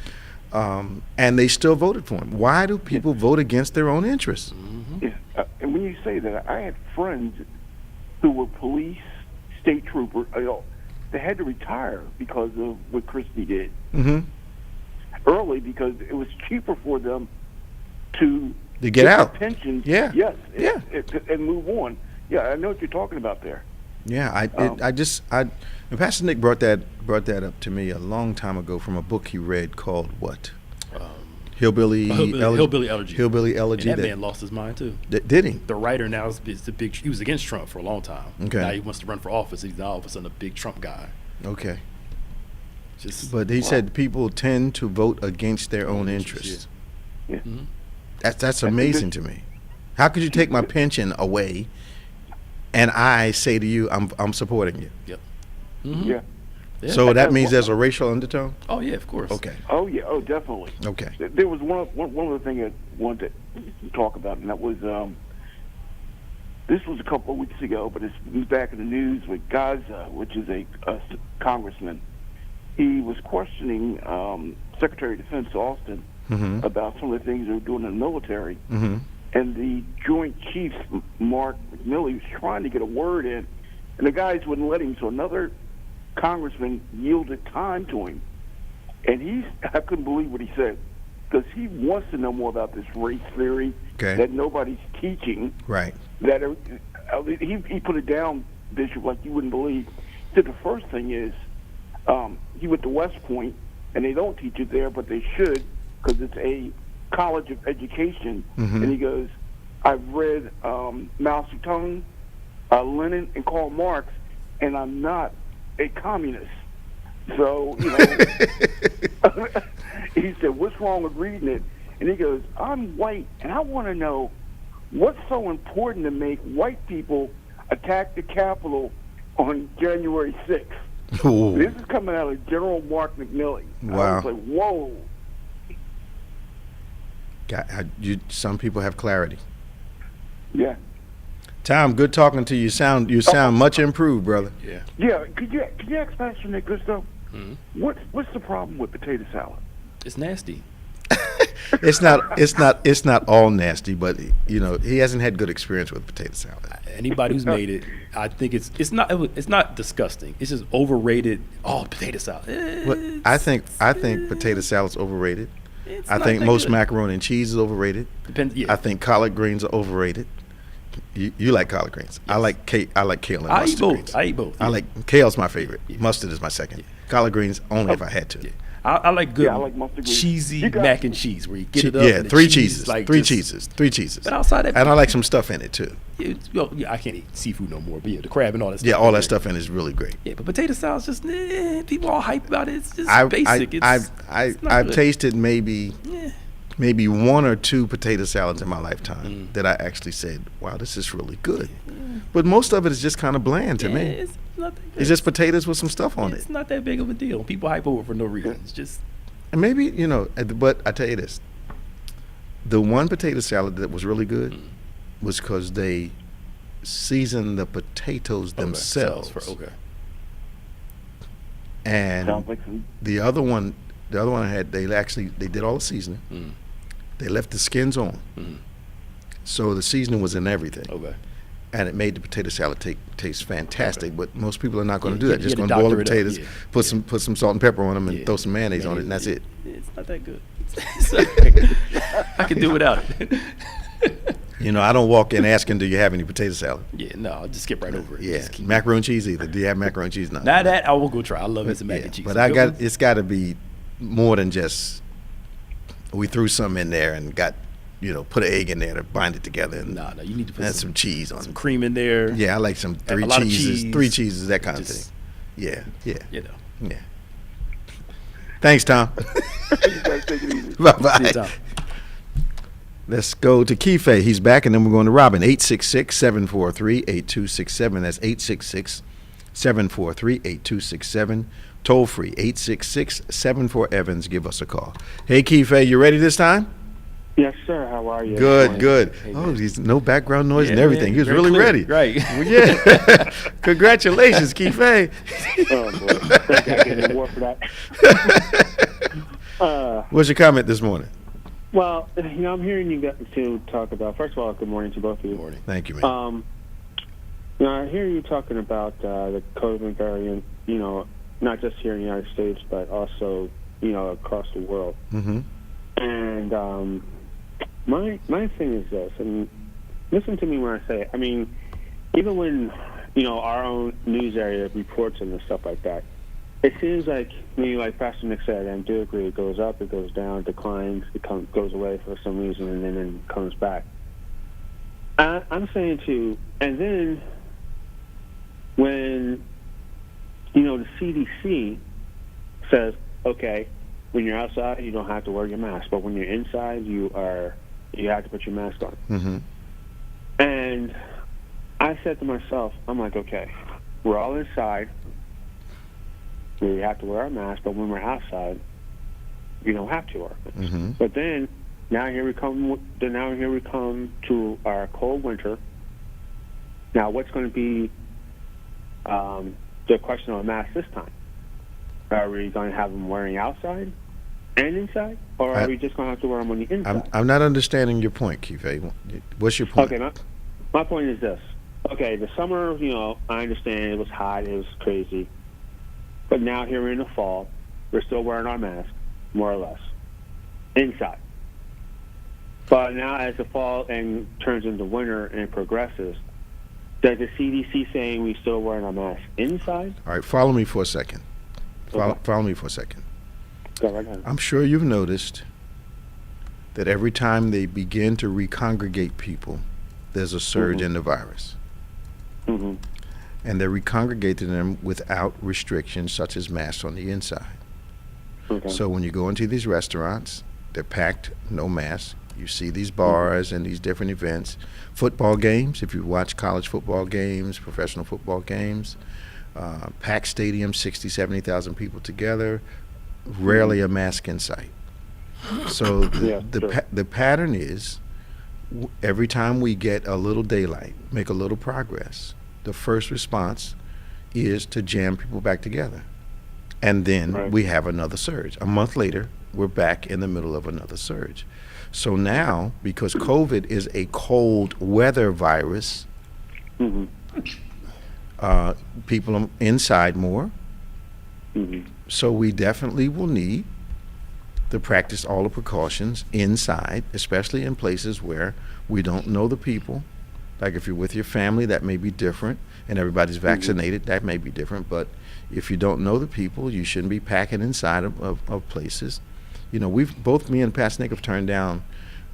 [SPEAKER 6] and they still voted for him. Why do people vote against their own interests?
[SPEAKER 7] Mm-hmm.
[SPEAKER 11] Yeah, and when you say that, I had friends who were police, state troopers. They had to retire because of what Christie did early, because it was cheaper for them to
[SPEAKER 6] get out,
[SPEAKER 11] their pensions.
[SPEAKER 6] Yeah.
[SPEAKER 11] Yes.
[SPEAKER 6] Yeah.
[SPEAKER 11] And move on. Yeah, I know what you're talking about there.
[SPEAKER 6] Yeah, and Pastor Nick brought that up to me a long time ago from a book he read called what? Hillbilly Elegy. Hillbilly Elegy.
[SPEAKER 7] And that man lost his mind too.
[SPEAKER 6] Did he?
[SPEAKER 7] The writer now is the big. He was against Trump for a long time.
[SPEAKER 6] Okay.
[SPEAKER 7] Now he wants to run for office. He's now all of a sudden a big Trump guy.
[SPEAKER 6] Okay. But he said people tend to vote against their own interests.
[SPEAKER 11] Yeah.
[SPEAKER 7] Mm-hmm.
[SPEAKER 6] That's amazing to me. How could you take my pension away, and I say to you, I'm supporting you?
[SPEAKER 7] Yep. Mm-hmm.
[SPEAKER 11] Yeah.
[SPEAKER 7] Yeah.
[SPEAKER 6] So that means there's a racial undertone?
[SPEAKER 7] Oh yeah, of course.
[SPEAKER 6] Okay.
[SPEAKER 11] Oh yeah. Oh, definitely.
[SPEAKER 6] Okay.
[SPEAKER 11] There was one other thing I wanted to talk about, and that was this was a couple of weeks ago, but it was back in the news with Gaza, which is a congressman. He was questioning Secretary of Defense Austin about some of the things they were doing in the military, and the Joint Chiefs, Mark McMilley, was trying to get a word in, and the guys wouldn't let him. So another congressman yielded time to him, and I couldn't believe what he said, because he wants to know more about this race theory that nobody's teaching.
[SPEAKER 6] Right.
[SPEAKER 11] That he put it down, Bishop, like you wouldn't believe. He said the first thing is he went to West Point, and they don't teach it there, but they should, because it's a college of education. And he goes, I've read Mao Zedong, Lenin, and Karl Marx, and I'm not a communist. So, he said, what's wrong with reading it? And he goes, I'm white, and I want to know what's so important to make white people attack the Capitol on January 6th.
[SPEAKER 6] Ooh.
[SPEAKER 11] This is coming out of General Mark McMilley.
[SPEAKER 6] Wow.
[SPEAKER 11] I was like, whoa.
[SPEAKER 6] Some people have clarity.
[SPEAKER 11] Yeah.
[SPEAKER 6] Tom, good talking to you. You sound much improved, brother.
[SPEAKER 7] Yeah.
[SPEAKER 11] Yeah. Could you ask Pastor Nick this though? What's the problem with potato salad?
[SPEAKER 7] It's nasty.
[SPEAKER 6] It's not all nasty, but he hasn't had good experience with potato salad.
[SPEAKER 7] Anybody who's made it, I think it's not disgusting. It's just overrated. Oh, potato salad.
[SPEAKER 6] I think potato salad's overrated. I think most macaroni and cheese is overrated.
[SPEAKER 7] Depends. Yeah.
[SPEAKER 6] I think collard greens are overrated. You like collard greens. Yes. I like kale and mustard greens.
[SPEAKER 7] I eat both. Yeah.
[SPEAKER 6] I like kale's my favorite. Yeah. Mustard is my second. Yeah. Collard greens only if I had to.
[SPEAKER 7] Yeah. I like good
[SPEAKER 11] I like mustard greens.
[SPEAKER 7] cheesy mac and cheese where you get it up.
[SPEAKER 6] Yeah,
[SPEAKER 7] and
[SPEAKER 6] three
[SPEAKER 7] cheeses.
[SPEAKER 6] Three cheeses.
[SPEAKER 7] But outside that,
[SPEAKER 6] and I like some stuff in it too.
[SPEAKER 7] I can't eat seafood no more. But the crab and all that stuff.
[SPEAKER 6] Yeah, all that stuff in it is really great.
[SPEAKER 7] Yeah, but potato salad's just people all hype about it. It's just basic.
[SPEAKER 6] I've tasted maybe one or two potato salads in my lifetime that I actually said, wow, this is really good. But most of it is just kind of bland to me.
[SPEAKER 7] not that good.
[SPEAKER 6] It's just potatoes with some stuff on
[SPEAKER 7] It's
[SPEAKER 6] it.
[SPEAKER 7] not that big of a deal. People hype over for no reason. It's just
[SPEAKER 6] And maybe, but I tell you this. The one potato salad that was really good was because they seasoned the potatoes themselves.
[SPEAKER 7] Okay.
[SPEAKER 6] And
[SPEAKER 11] Sounds like some.
[SPEAKER 6] the other one I had, they did all the seasoning.
[SPEAKER 7] Mm.
[SPEAKER 6] They left the skins on.
[SPEAKER 7] Mm.
[SPEAKER 6] So the seasoning was in everything.
[SPEAKER 7] Okay.
[SPEAKER 6] And it made the potato salad taste fantastic.
[SPEAKER 7] Okay.
[SPEAKER 6] But most people are not going to
[SPEAKER 7] Yeah,
[SPEAKER 6] do that.
[SPEAKER 7] you
[SPEAKER 6] Just
[SPEAKER 7] had
[SPEAKER 6] going
[SPEAKER 7] to
[SPEAKER 6] to boil the
[SPEAKER 7] doctor it up,
[SPEAKER 6] potatoes,
[SPEAKER 7] yeah.
[SPEAKER 6] put some salt and pepper on them, and
[SPEAKER 7] Yeah.
[SPEAKER 6] throw some mayonnaise
[SPEAKER 7] Man,
[SPEAKER 6] on it, and that's it.
[SPEAKER 7] It's not that good. It's not that good. I can do without it.
[SPEAKER 6] I don't walk in asking, "Do you have any potato salad?"
[SPEAKER 7] Yeah, no, I'll just skip right over it.
[SPEAKER 6] Yeah,
[SPEAKER 7] Just keep-
[SPEAKER 6] macaroni and cheese either. Do you have macaroni and cheese? No.
[SPEAKER 7] Now that I will go try. I love it some mac and cheese.
[SPEAKER 6] But
[SPEAKER 7] Some good ones.
[SPEAKER 6] it's got to be more than just we threw some in there and got put an egg in there to bind it together and
[SPEAKER 7] No, you need to put
[SPEAKER 6] some cheese on
[SPEAKER 7] some
[SPEAKER 6] it.
[SPEAKER 7] cream in there.
[SPEAKER 6] Yeah, I like some
[SPEAKER 7] A lot of cheese.
[SPEAKER 6] three cheeses, that kind of
[SPEAKER 7] Just-
[SPEAKER 6] thing. Yeah, yeah,
[SPEAKER 7] You know.
[SPEAKER 6] yeah. Thanks, Tom.
[SPEAKER 11] You guys take it easy.
[SPEAKER 6] Bye
[SPEAKER 7] See you,
[SPEAKER 6] bye.
[SPEAKER 7] Tom.
[SPEAKER 6] Let's go to Keefe. He's back, and then we're going to Robin. 866-743-8267. That's 866-743-8267. Toll free, 866-74-EVANS. Give us a call. Hey, Keefe, you ready this time?
[SPEAKER 9] Yes, sir. How are you?
[SPEAKER 6] Good, good.
[SPEAKER 7] Hey,
[SPEAKER 6] Oh,
[SPEAKER 7] man.
[SPEAKER 6] there's no background noise and
[SPEAKER 7] Yeah,
[SPEAKER 6] everything.
[SPEAKER 7] man,
[SPEAKER 6] He was
[SPEAKER 7] very
[SPEAKER 6] really
[SPEAKER 7] clear.
[SPEAKER 6] ready.
[SPEAKER 7] Right.
[SPEAKER 6] Well, yeah. Congratulations, Keefe.
[SPEAKER 9] Oh, boy. Thank you. I get an award for that.
[SPEAKER 6] What's your comment this morning?
[SPEAKER 9] Well, I'm hearing you guys to talk about. First of all, good morning to both of you.
[SPEAKER 7] Good morning.
[SPEAKER 6] Thank you, man.
[SPEAKER 9] I hear you talking about the COVID variant. Not just here in the United States, but also across the world.
[SPEAKER 6] Mm-hmm.
[SPEAKER 9] And my thing is this, and listen to me when I say it. I mean, even when our own news area reports and stuff like that, it seems like like Pastor Nick said, and I do agree, it goes up, it goes down, declines, goes away for some reason, and then comes back. I'm saying too, and then when the CDC says, okay, when you're outside, you don't have to wear your mask, but when you're inside, you have to put your mask on.
[SPEAKER 6] Mm-hmm.
[SPEAKER 9] And I said to myself, I'm like, okay, we're all inside. We have to wear our mask, but when we're outside, we don't have to wear it.
[SPEAKER 6] Mm-hmm.
[SPEAKER 9] But then, now here we come to our cold winter. Now, what's going to be the question of a mask this time? Are we going to have them wearing outside and inside, or are we just going to have to wear them on the inside?
[SPEAKER 6] I'm not understanding your point, Keefe. What's your point?
[SPEAKER 9] Okay, my point is this. Okay, the summer, I understand it was hot, it was crazy. But now here in the fall, we're still wearing our mask, more or less, inside. But now as the fall and turns into winter and progresses, does the CDC saying we still wearing our mask inside?
[SPEAKER 6] All right, follow me for a second.
[SPEAKER 9] Okay.
[SPEAKER 6] Follow me for a second.
[SPEAKER 9] Go right ahead.
[SPEAKER 6] I'm sure you've noticed that every time they begin to recongregate people, there's a surge in the virus.
[SPEAKER 9] Mm-hmm.
[SPEAKER 6] And they're recongregating them without restrictions such as masks on the inside.
[SPEAKER 9] Okay.
[SPEAKER 6] So when you go into these restaurants, they're packed, no masks. You see these bars and these different events. Football games, if you watch college football games, professional football games, packed stadiums, 60, 70,000 people together, rarely a mask in sight. So the pattern is every time we get a little daylight, make a little progress, the first response is to jam people back together. And then we have another surge. A month later, we're back in the middle of another surge. So now, because COVID is a cold weather virus, people are inside more. So we definitely will need to practice all the precautions inside, especially in places where we don't know the people. Like if you're with your family, that may be different, and everybody's vaccinated, that may be different. But if you don't know the people, you shouldn't be packing inside of places. Both me and Pastor Nick have turned down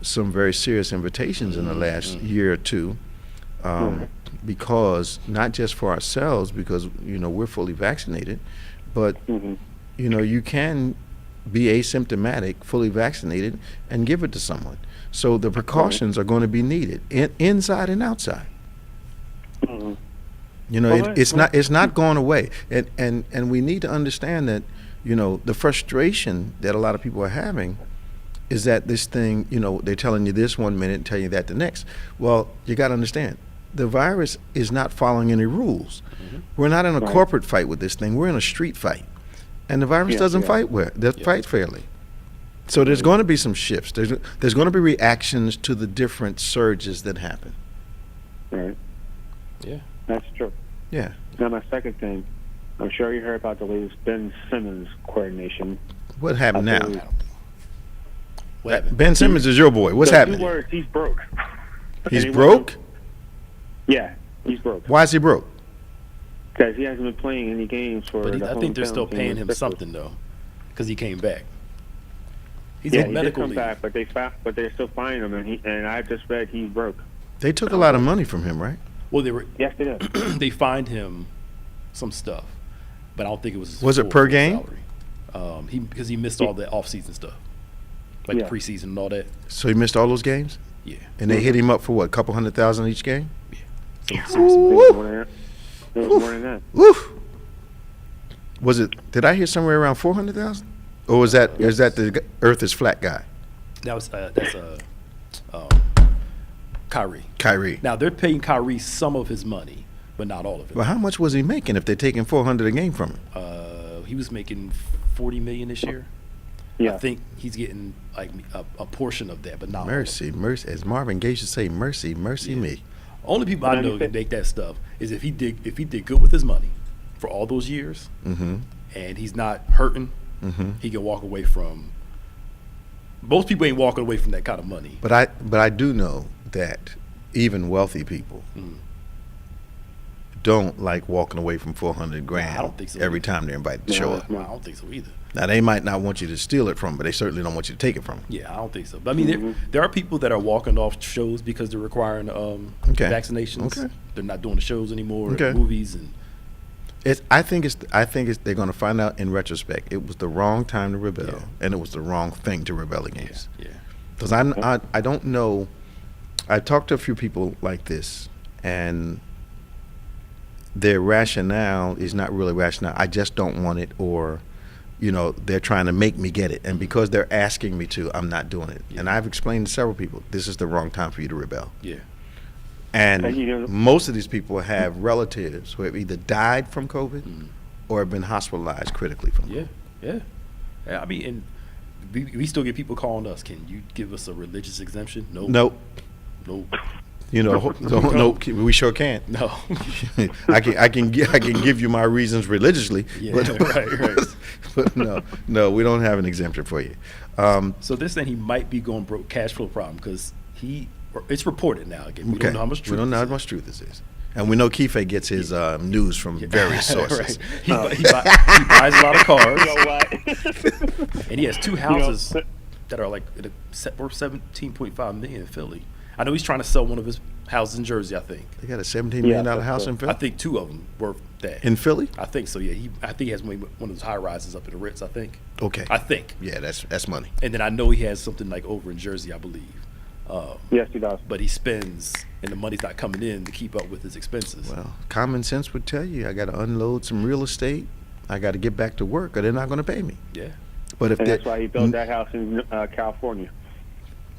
[SPEAKER 6] some very serious invitations in the last year or two, because not just for ourselves, because we're fully vaccinated, but you can be asymptomatic, fully vaccinated, and give it to someone. So the precautions are going to be needed inside and outside. You know, it's not going away, and we need to understand that, you know, the frustration that a lot of people are having is that this thing, you know, they're telling you this one minute and telling you that the next. Well, you got to understand, the virus is not following any rules. Mm-hmm. We're not in a corporate fight with this thing. We're in a street fight, and the virus doesn't fight fight fairly. So there's going to be some shifts. There's going to be reactions to the different surges that happen.
[SPEAKER 9] Right.
[SPEAKER 7] Yeah.
[SPEAKER 9] That's true.
[SPEAKER 6] Yeah.
[SPEAKER 9] Now, my second thing, I'm sure you heard about the latest Ben Simmons coordination.
[SPEAKER 6] What happened now?
[SPEAKER 7] What happened?
[SPEAKER 6] Ben Simmons is your boy. What's happening?
[SPEAKER 9] 2 words, he's broke.
[SPEAKER 6] He's broke?
[SPEAKER 9] Yeah, he's broke.
[SPEAKER 6] Why is he broke?
[SPEAKER 9] Because he hasn't been playing any games for
[SPEAKER 7] But
[SPEAKER 9] the
[SPEAKER 7] I think they're
[SPEAKER 9] hometown
[SPEAKER 7] still
[SPEAKER 9] team
[SPEAKER 7] paying
[SPEAKER 9] in
[SPEAKER 7] him
[SPEAKER 9] Pittsburgh.
[SPEAKER 7] something, though, because he came back. He's
[SPEAKER 9] Yeah,
[SPEAKER 7] on
[SPEAKER 9] he did
[SPEAKER 7] medical
[SPEAKER 9] come
[SPEAKER 7] leave.
[SPEAKER 9] back, but they're still fining him, and I just read he's broke.
[SPEAKER 6] They took a lot of money from him, right?
[SPEAKER 7] Well, they were.
[SPEAKER 9] Yes, they did.
[SPEAKER 7] They fined him some stuff, but I don't think it was.
[SPEAKER 6] Was it per game?
[SPEAKER 7] Salary. Because he missed all the off-season stuff, like the preseason and all that.
[SPEAKER 6] So he missed all those games?
[SPEAKER 7] Yeah.
[SPEAKER 6] And they hit him up for what, a couple $100,000 each game?
[SPEAKER 7] Yeah.
[SPEAKER 9] It was more than that.
[SPEAKER 6] Woo! Was it? Did I hear somewhere around 400,000? Or is that the Earth is flat guy?
[SPEAKER 7] That was that's Kyrie.
[SPEAKER 6] Kyrie.
[SPEAKER 7] Now they're paying Kyrie some of his money, but not all of it.
[SPEAKER 6] Well, how much was he making if they're taking 400 a game from him?
[SPEAKER 7] He was making $40 million this year.
[SPEAKER 9] Yeah.
[SPEAKER 7] I think he's getting like a portion of that, but not
[SPEAKER 6] Mercy, mercy. As Marvin Gaye should say, mercy, mercy me.
[SPEAKER 7] Only people I know who can make that stuff is if he did good with his money for all those years, and he's not hurting, he can walk away from. Most people ain't walking away from that kind of money.
[SPEAKER 6] But I do know that even wealthy people don't like walking away from 400 grand
[SPEAKER 7] I don't think so
[SPEAKER 6] every
[SPEAKER 7] either.
[SPEAKER 6] time they're invited to show up.
[SPEAKER 7] I don't think so either.
[SPEAKER 6] Now, they might not want you to steal it from them, but they certainly don't want you to take it from them.
[SPEAKER 7] Yeah, I don't think so. But I mean, there are people that are walking off shows because they're requiring vaccinations.
[SPEAKER 6] Okay.
[SPEAKER 7] They're not doing the shows anymore,
[SPEAKER 6] Okay.
[SPEAKER 7] movies, and
[SPEAKER 6] I think they're going to find out in retrospect it was the wrong time to rebel, and it was the wrong thing to rebel against.
[SPEAKER 7] yeah.
[SPEAKER 6] Because I don't know. I talked to a few people like this, and their rationale is not really rationale. I just don't want it, or, you know, they're trying to make me get it. And because they're asking me to, I'm not doing it.
[SPEAKER 7] Yeah.
[SPEAKER 6] And I've explained to several people, this is the wrong time for you to rebel.
[SPEAKER 7] Yeah.
[SPEAKER 6] And most of these people have relatives who have either died from COVID or have been hospitalized critically from it.
[SPEAKER 7] Yeah. I mean, and we still get people calling us. Can you give us a religious exemption?
[SPEAKER 6] Nope. You know, no, we sure can't.
[SPEAKER 7] No.
[SPEAKER 6] I can give you my reasons religiously.
[SPEAKER 7] Yeah,
[SPEAKER 6] but,
[SPEAKER 7] right.
[SPEAKER 6] But no, we don't have an exemption for you.
[SPEAKER 7] So they're saying he might be going broke, cash flow problem, because it's reported now. Again, we don't know how much truth.
[SPEAKER 6] We don't know how much truth this is. And we know Kiefe gets his news from various sources.
[SPEAKER 7] Right. He buys a lot of cars.
[SPEAKER 9] You know what?
[SPEAKER 7] And he has 2 houses that are like worth $17.5 million in Philly. I know he's trying to sell one of his houses in Jersey, I think.
[SPEAKER 6] They got a $17 million house in Philly?
[SPEAKER 7] I think 2 of them worth that.
[SPEAKER 6] In Philly?
[SPEAKER 7] I think so, yeah. I think he has one of those high rises up in the Ritz, I think.
[SPEAKER 6] Okay.
[SPEAKER 7] I think.
[SPEAKER 6] Yeah, that's money.
[SPEAKER 7] And then I know he has something like over in Jersey, I believe.
[SPEAKER 9] Yes, he does.
[SPEAKER 7] But he spends, and the money's not coming in to keep up with his expenses.
[SPEAKER 6] Well, common sense would tell you I got to unload some real estate. I got to get back to work, or they're not going to pay me.
[SPEAKER 7] Yeah.
[SPEAKER 6] But if
[SPEAKER 9] that's why he built that house in California.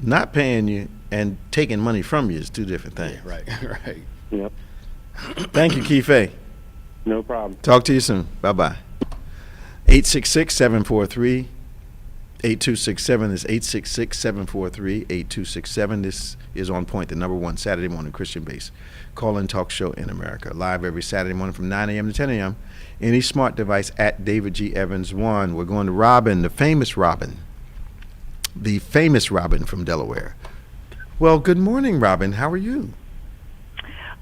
[SPEAKER 6] Not paying you and taking money from you is 2 different things.
[SPEAKER 7] Yeah, right.
[SPEAKER 9] Yep.
[SPEAKER 6] Thank you, Kiefe.
[SPEAKER 9] No problem.
[SPEAKER 6] Talk to you soon. Bye-bye. 866-743-8267 is 866-743-8267. This is On Point, the #1 Saturday morning Christian-based call-in talk show in America. Live every Saturday morning from 9 a.m. to 10 a.m. Any smart device at David G. Evans 1. We're going to Robin, the famous Robin from Delaware. Well, good morning, Robin. How are you?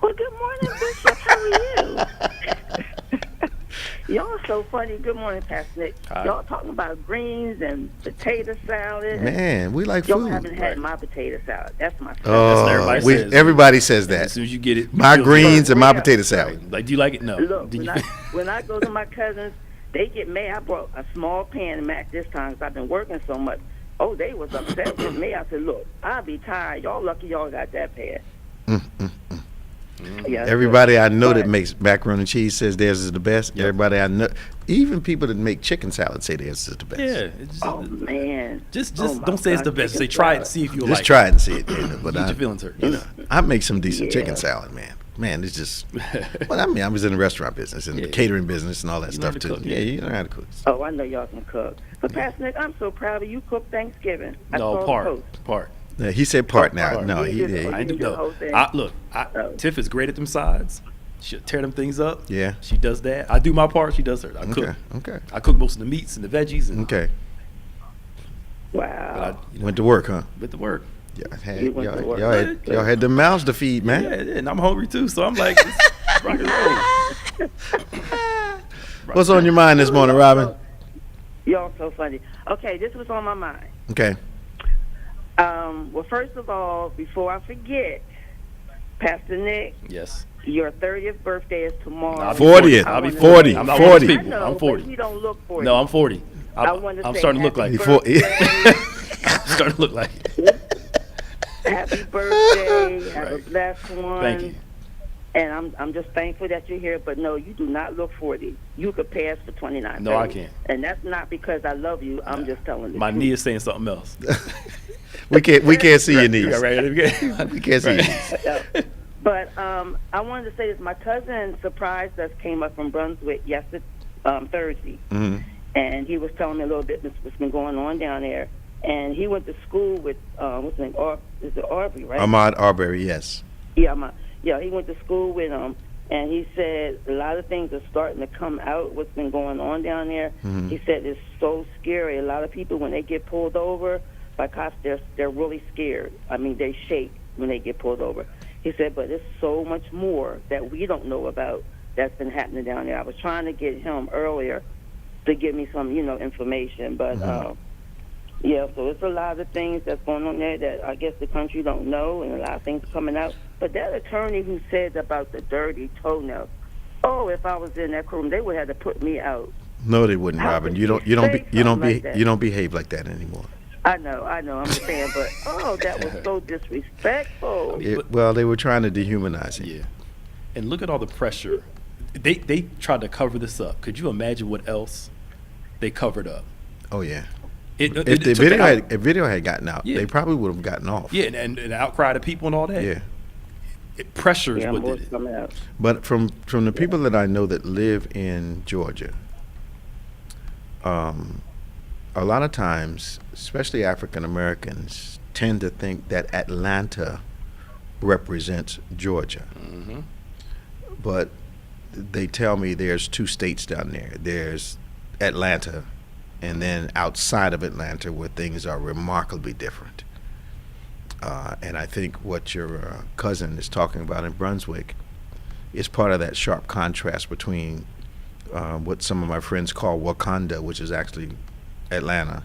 [SPEAKER 12] Well, good morning, Bishop. How are you? Y'all are so funny. Good morning, Pastor Nick. Y'all talking about greens and potato salad.
[SPEAKER 6] Man, we like
[SPEAKER 12] y'all
[SPEAKER 6] food.
[SPEAKER 12] Y'all haven't had my potato salad. That's my favorite.
[SPEAKER 6] Oh, everybody says that.
[SPEAKER 7] As soon as you get it.
[SPEAKER 6] My greens and my potato salad.
[SPEAKER 7] Like, do you like it? No.
[SPEAKER 12] Look, when I go to my cousins, they get mad. I brought a small pan of mac this time because I've been working so much. Oh, they was upset with me. I said, look, I'll be tired. Y'all lucky y'all got that pan. Yeah,
[SPEAKER 6] Everybody I know that
[SPEAKER 12] Right.
[SPEAKER 6] makes macaroni and cheese says theirs is the best.
[SPEAKER 7] Yep.
[SPEAKER 6] Everybody I know, even people that make chicken salad say theirs is the best.
[SPEAKER 7] Yeah. It's just,
[SPEAKER 12] Oh man.
[SPEAKER 7] just
[SPEAKER 12] Oh, my
[SPEAKER 7] don't say it's the
[SPEAKER 12] God,
[SPEAKER 7] best.
[SPEAKER 12] chicken
[SPEAKER 7] Say try it and
[SPEAKER 12] salad.
[SPEAKER 7] see if you
[SPEAKER 6] Just
[SPEAKER 7] like
[SPEAKER 6] try it and see it. But
[SPEAKER 7] Get your feelings hurt.
[SPEAKER 6] I make some decent chicken
[SPEAKER 12] Yeah.
[SPEAKER 6] salad, man. Man, it's just. Well, I mean, I was in the restaurant business and the catering business and all that
[SPEAKER 7] You know
[SPEAKER 6] stuff
[SPEAKER 7] how to
[SPEAKER 6] too.
[SPEAKER 7] cook,
[SPEAKER 6] Yeah,
[SPEAKER 7] yeah.
[SPEAKER 6] you know how to cook.
[SPEAKER 12] Oh, I know y'all can cook. But Pastor Nick, I'm so proud of you. Cook Thanksgiving. I saw
[SPEAKER 7] No,
[SPEAKER 12] the
[SPEAKER 7] part.
[SPEAKER 12] post.
[SPEAKER 6] Yeah, he said part now.
[SPEAKER 7] part.
[SPEAKER 6] No,
[SPEAKER 12] You
[SPEAKER 6] he
[SPEAKER 12] did-
[SPEAKER 6] did.
[SPEAKER 7] I ain't do
[SPEAKER 12] did the whole
[SPEAKER 7] no.
[SPEAKER 12] thing?
[SPEAKER 7] Tiff is great at them sides. She'll tear them things up.
[SPEAKER 6] Yeah.
[SPEAKER 7] She does that. I do my part. She does hers. I cook.
[SPEAKER 6] Okay.
[SPEAKER 7] I cook most of the meats and the veggies. And,
[SPEAKER 6] Okay.
[SPEAKER 7] But
[SPEAKER 12] Wow.
[SPEAKER 7] I
[SPEAKER 6] Went to work, huh?
[SPEAKER 7] with the work.
[SPEAKER 12] You went to work.
[SPEAKER 6] Y'all had the mouths to feed, man.
[SPEAKER 7] Yeah, and I'm hungry too. So I'm like, let's rock and roll.
[SPEAKER 6] What's on your mind this morning, Robin?
[SPEAKER 12] Y'all so funny. Okay, this was on my mind.
[SPEAKER 6] Okay.
[SPEAKER 12] Well, first of all, before I forget, Pastor Nick,
[SPEAKER 7] Yes.
[SPEAKER 12] your 30th birthday is tomorrow.
[SPEAKER 7] I'll be
[SPEAKER 6] 40th.
[SPEAKER 12] I
[SPEAKER 7] I'll be
[SPEAKER 12] wanna
[SPEAKER 7] 40.
[SPEAKER 12] say-
[SPEAKER 7] I'm not
[SPEAKER 6] 40.
[SPEAKER 7] one of those
[SPEAKER 12] I
[SPEAKER 7] people.
[SPEAKER 12] know,
[SPEAKER 7] I'm 40.
[SPEAKER 12] but you don't look 40.
[SPEAKER 7] No, I'm 40.
[SPEAKER 12] I want to
[SPEAKER 7] I'm
[SPEAKER 12] say
[SPEAKER 7] starting to look like
[SPEAKER 12] happy
[SPEAKER 7] it.
[SPEAKER 12] birthday.
[SPEAKER 7] I'm starting to look like it.
[SPEAKER 12] Happy birthday. Have a
[SPEAKER 7] Right.
[SPEAKER 12] blessed one.
[SPEAKER 7] Thank you.
[SPEAKER 12] And I'm just thankful that you're here. But no, you do not look 40. You could pass for 29.
[SPEAKER 7] No, I can't.
[SPEAKER 12] And that's not because I love you. I'm just telling you.
[SPEAKER 7] My knee is saying something else.
[SPEAKER 6] We can't see your knees.
[SPEAKER 7] Yeah, right.
[SPEAKER 6] We can't see your knees.
[SPEAKER 12] But I wanted to say this. My cousin surprised us, came up from Brunswick yesterday, Thursday.
[SPEAKER 6] Mhm.
[SPEAKER 12] And he was telling me a little bit what's been going on down there. And he went to school with, what's his name? Is it Aubrey, right?
[SPEAKER 6] Ahmad Arbery, yes.
[SPEAKER 12] Yeah, he went to school with him, and he said a lot of things are starting to come out, what's been going on down there.
[SPEAKER 6] Mhm.
[SPEAKER 12] He said it's so scary. A lot of people, when they get pulled over by cops, they're really scared. I mean, they shake when they get pulled over. He said, but there's so much more that we don't know about that's been happening down there. I was trying to get him earlier to give me some, information, but yeah, so it's a lot of things that's going on there that I guess the country don't know, and a lot of things coming out. But that attorney who said about the dirty toenails, oh, if I was in that room, they would have to put me out.
[SPEAKER 6] No, they wouldn't,
[SPEAKER 12] How
[SPEAKER 6] Robin.
[SPEAKER 12] could
[SPEAKER 6] You don't
[SPEAKER 12] you say something like that?
[SPEAKER 6] you don't behave like that anymore.
[SPEAKER 12] I know, I'm just saying, but that was so disrespectful.
[SPEAKER 6] Well, they were trying to dehumanize him.
[SPEAKER 7] Yeah. And look at all the pressure. They tried to cover this up. Could you imagine what else they covered up?
[SPEAKER 6] Oh yeah.
[SPEAKER 7] If
[SPEAKER 6] the video had gotten out,
[SPEAKER 7] Yeah.
[SPEAKER 6] they probably would have gotten off.
[SPEAKER 7] Yeah, and outcry to people and all that.
[SPEAKER 6] Yeah.
[SPEAKER 7] It pressures
[SPEAKER 12] Yeah,
[SPEAKER 7] what
[SPEAKER 12] more
[SPEAKER 7] did it.
[SPEAKER 12] coming out.
[SPEAKER 6] But from the people that I know that live in Georgia, a lot of times, especially African Americans, tend to think that Atlanta represents Georgia.
[SPEAKER 7] Mm-hmm.
[SPEAKER 6] But they tell me there's two states down there. There's Atlanta, and then outside of Atlanta where things are remarkably different. And I think what your cousin is talking about in Brunswick is part of that sharp contrast between what some of my friends call Wakanda, which is actually Atlanta,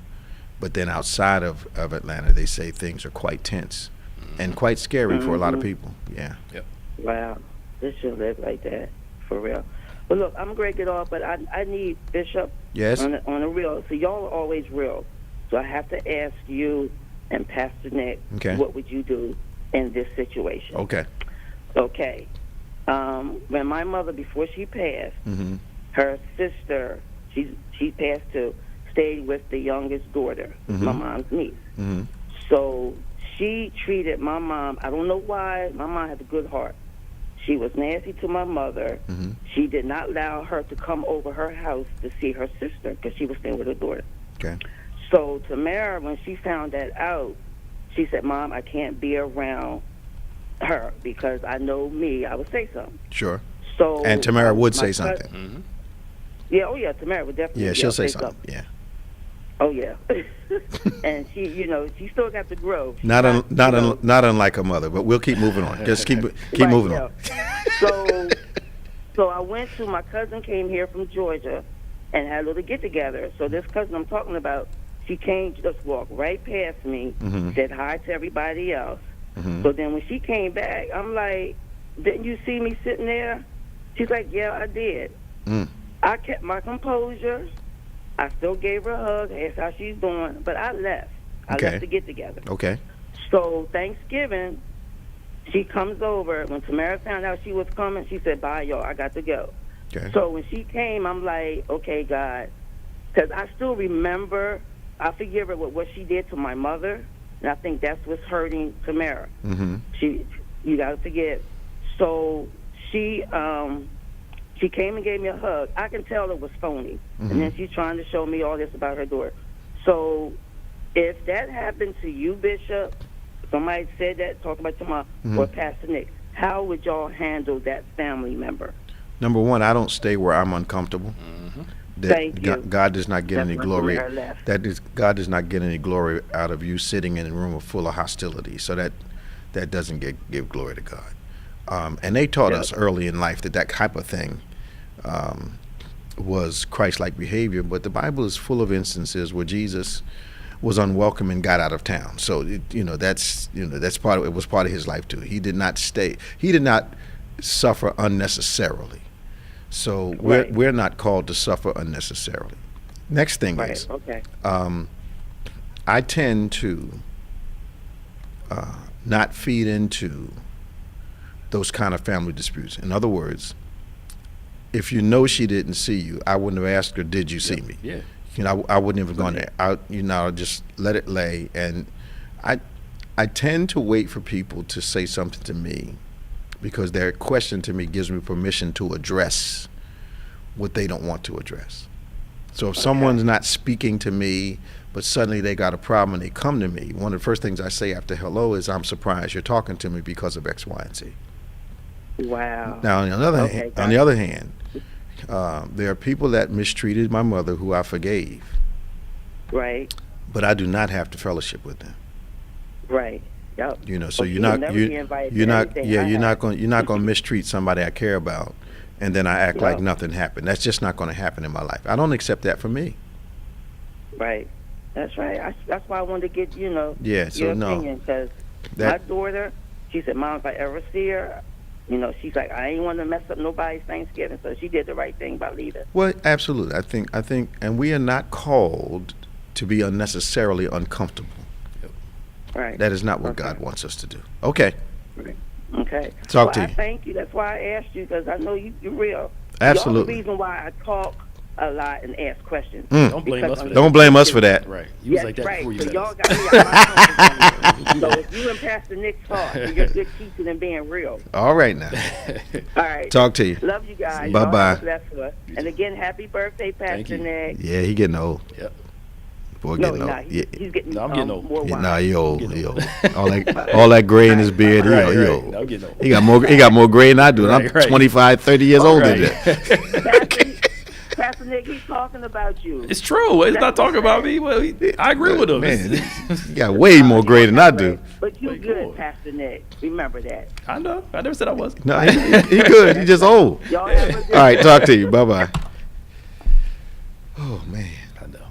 [SPEAKER 6] but then outside of Atlanta, they say things are quite tense and quite scary for a lot of people. Yeah.
[SPEAKER 7] Yep.
[SPEAKER 12] Wow, this should live like that, for real. But look, I'm going to get off, but I need Bishop
[SPEAKER 6] Yes.
[SPEAKER 12] on a real. So y'all are always real. So I have to ask you and Pastor Nick,
[SPEAKER 6] Okay.
[SPEAKER 12] what would you do in this situation?
[SPEAKER 6] Okay.
[SPEAKER 12] Okay. When my mother, before she passed,
[SPEAKER 6] Mm-hmm.
[SPEAKER 12] her sister, she passed too, stayed with the youngest daughter,
[SPEAKER 6] Mhm.
[SPEAKER 12] my mom's niece.
[SPEAKER 6] Mm-hmm.
[SPEAKER 12] So she treated my mom, I don't know why, my mom had a good heart. She was nasty to my mother.
[SPEAKER 6] Mm-hmm.
[SPEAKER 12] She did not allow her to come over her house to see her sister because she was staying with her daughter.
[SPEAKER 6] Okay.
[SPEAKER 12] So Tamara, when she found that out, she said, Mom, I can't be around her because I know me, I would say something.
[SPEAKER 6] Sure.
[SPEAKER 12] So
[SPEAKER 6] And Tamara would
[SPEAKER 12] my
[SPEAKER 6] say
[SPEAKER 12] cousin-
[SPEAKER 6] something.
[SPEAKER 7] Mm-hmm.
[SPEAKER 12] Yeah, oh yeah, Tamara would definitely.
[SPEAKER 6] Yeah, she'll say something. Yeah.
[SPEAKER 12] Oh yeah, and she, she still got to grow.
[SPEAKER 6] Not unlike her mother, but we'll keep moving on. Just keep
[SPEAKER 12] Right,
[SPEAKER 6] moving
[SPEAKER 12] yeah.
[SPEAKER 6] on.
[SPEAKER 12] So I went to, my cousin came here from Georgia and had a little get together. So this cousin I'm talking about, she came, just walked right past me,
[SPEAKER 6] Mhm.
[SPEAKER 12] said hi to everybody else.
[SPEAKER 6] Mhm.
[SPEAKER 12] So then when she came back, I'm like, didn't you see me sitting there? She's like, yeah, I did.
[SPEAKER 6] Mm.
[SPEAKER 12] I kept my composure. I still gave her a hug, asked how she's doing, but I left. I
[SPEAKER 6] Okay.
[SPEAKER 12] left to get together.
[SPEAKER 6] Okay.
[SPEAKER 12] So Thanksgiving, She comes over. When Tamara found out she was coming, she said, "Bye, y'all. I got to go."
[SPEAKER 6] Okay.
[SPEAKER 12] So when she came, I'm like, "Okay, God," because I still remember. I forgive her with what she did to my mother, and I think that's what's hurting Tamara.
[SPEAKER 6] Mm-hmm.
[SPEAKER 12] You got to forgive. So she came and gave me a hug. I can tell it was phony, and then she's trying to show me all this about her daughter. So if that happened to you, Bishop, somebody said that, talking about Tamara or Pastor Nick, how would y'all handle that family member?
[SPEAKER 6] Number one, I don't stay where I'm uncomfortable.
[SPEAKER 12] Thank you.
[SPEAKER 6] God does not get
[SPEAKER 12] That's
[SPEAKER 6] any
[SPEAKER 12] what
[SPEAKER 6] glory.
[SPEAKER 12] Tamara left.
[SPEAKER 6] God does not get any glory out of you sitting in a room full of hostility. So that doesn't give glory to God. And they taught us early in life that type of thing was Christ-like behavior. But the Bible is full of instances where Jesus was unwelcome and got out of town. So that's part of it. Was part of his life too. He did not stay. He did not suffer unnecessarily. So we're not called to suffer unnecessarily. Next thing is, I tend to not feed into those kind of family disputes. In other words, if you know she didn't see you, I wouldn't have asked her, "Did you see me?"
[SPEAKER 7] Yeah.
[SPEAKER 6] I wouldn't have gone there. I just let it lay. And I tend to wait for people to say something to me, because their question to me gives me permission to address what they don't want to address. So if someone's not speaking to me, but suddenly they got a problem and they come to me, one of the first things I say after hello is, "I'm surprised you're talking to me because of X, Y, and Z."
[SPEAKER 12] Wow.
[SPEAKER 6] Now, on the other hand, there are people that mistreated my mother who I forgave.
[SPEAKER 12] Right.
[SPEAKER 6] But I do not have to fellowship with them.
[SPEAKER 12] Right. Yep.
[SPEAKER 6] So you're not going to mistreat somebody I care about, and then I act like nothing happened. That's just not going to happen in my life. I don't accept that for me.
[SPEAKER 12] Right. That's right. That's why I wanted to get your opinion, because my daughter, she said, "Mom, if I ever see her, she's like, I ain't want to mess up nobody's Thanksgiving," so she did the right thing by leaving.
[SPEAKER 6] Well, absolutely. I think, and we are not called to be unnecessarily uncomfortable.
[SPEAKER 12] Right.
[SPEAKER 6] That is not what God wants us to do. Okay.
[SPEAKER 12] Right. Okay.
[SPEAKER 6] Talk to you.
[SPEAKER 12] I thank you. That's why I asked you, because I know you're real.
[SPEAKER 6] Absolutely.
[SPEAKER 12] You're the reason why I talk a lot and ask questions.
[SPEAKER 7] Don't blame us for that.
[SPEAKER 6] Don't blame us for that.
[SPEAKER 7] Right. You was like that before you
[SPEAKER 12] so
[SPEAKER 7] met
[SPEAKER 12] y'all
[SPEAKER 7] us.
[SPEAKER 12] got me out my comfort zone. So if you and Pastor Nick talk, you're good teaching and being real.
[SPEAKER 6] All right now.
[SPEAKER 12] All right.
[SPEAKER 6] Talk to you.
[SPEAKER 12] Love you guys.
[SPEAKER 6] Bye-bye.
[SPEAKER 12] And again, happy birthday, Pastor Nick.
[SPEAKER 6] Yeah, he getting old.
[SPEAKER 7] Yep.
[SPEAKER 6] Boy,
[SPEAKER 12] No,
[SPEAKER 6] getting old.
[SPEAKER 12] he's getting
[SPEAKER 7] I'm getting old.
[SPEAKER 12] more wise.
[SPEAKER 6] Nah, he old. He old. all that gray in his beard. He old.
[SPEAKER 7] I'm getting old.
[SPEAKER 6] He got more gray than I do. I'm 25, 30 years older than that.
[SPEAKER 12] Pastor Nick, he's talking about you.
[SPEAKER 7] It's true. He's not talking about me. Well, I agree with him.
[SPEAKER 6] Man, he got way more gray than I do.
[SPEAKER 12] But you good, Pastor Nick. Remember that.
[SPEAKER 7] I know. I never said I wasn't.
[SPEAKER 6] No, he good. He just old.
[SPEAKER 12] Y'all have a good
[SPEAKER 6] All right, talk to you. Bye-bye. Oh, man.
[SPEAKER 7] I know.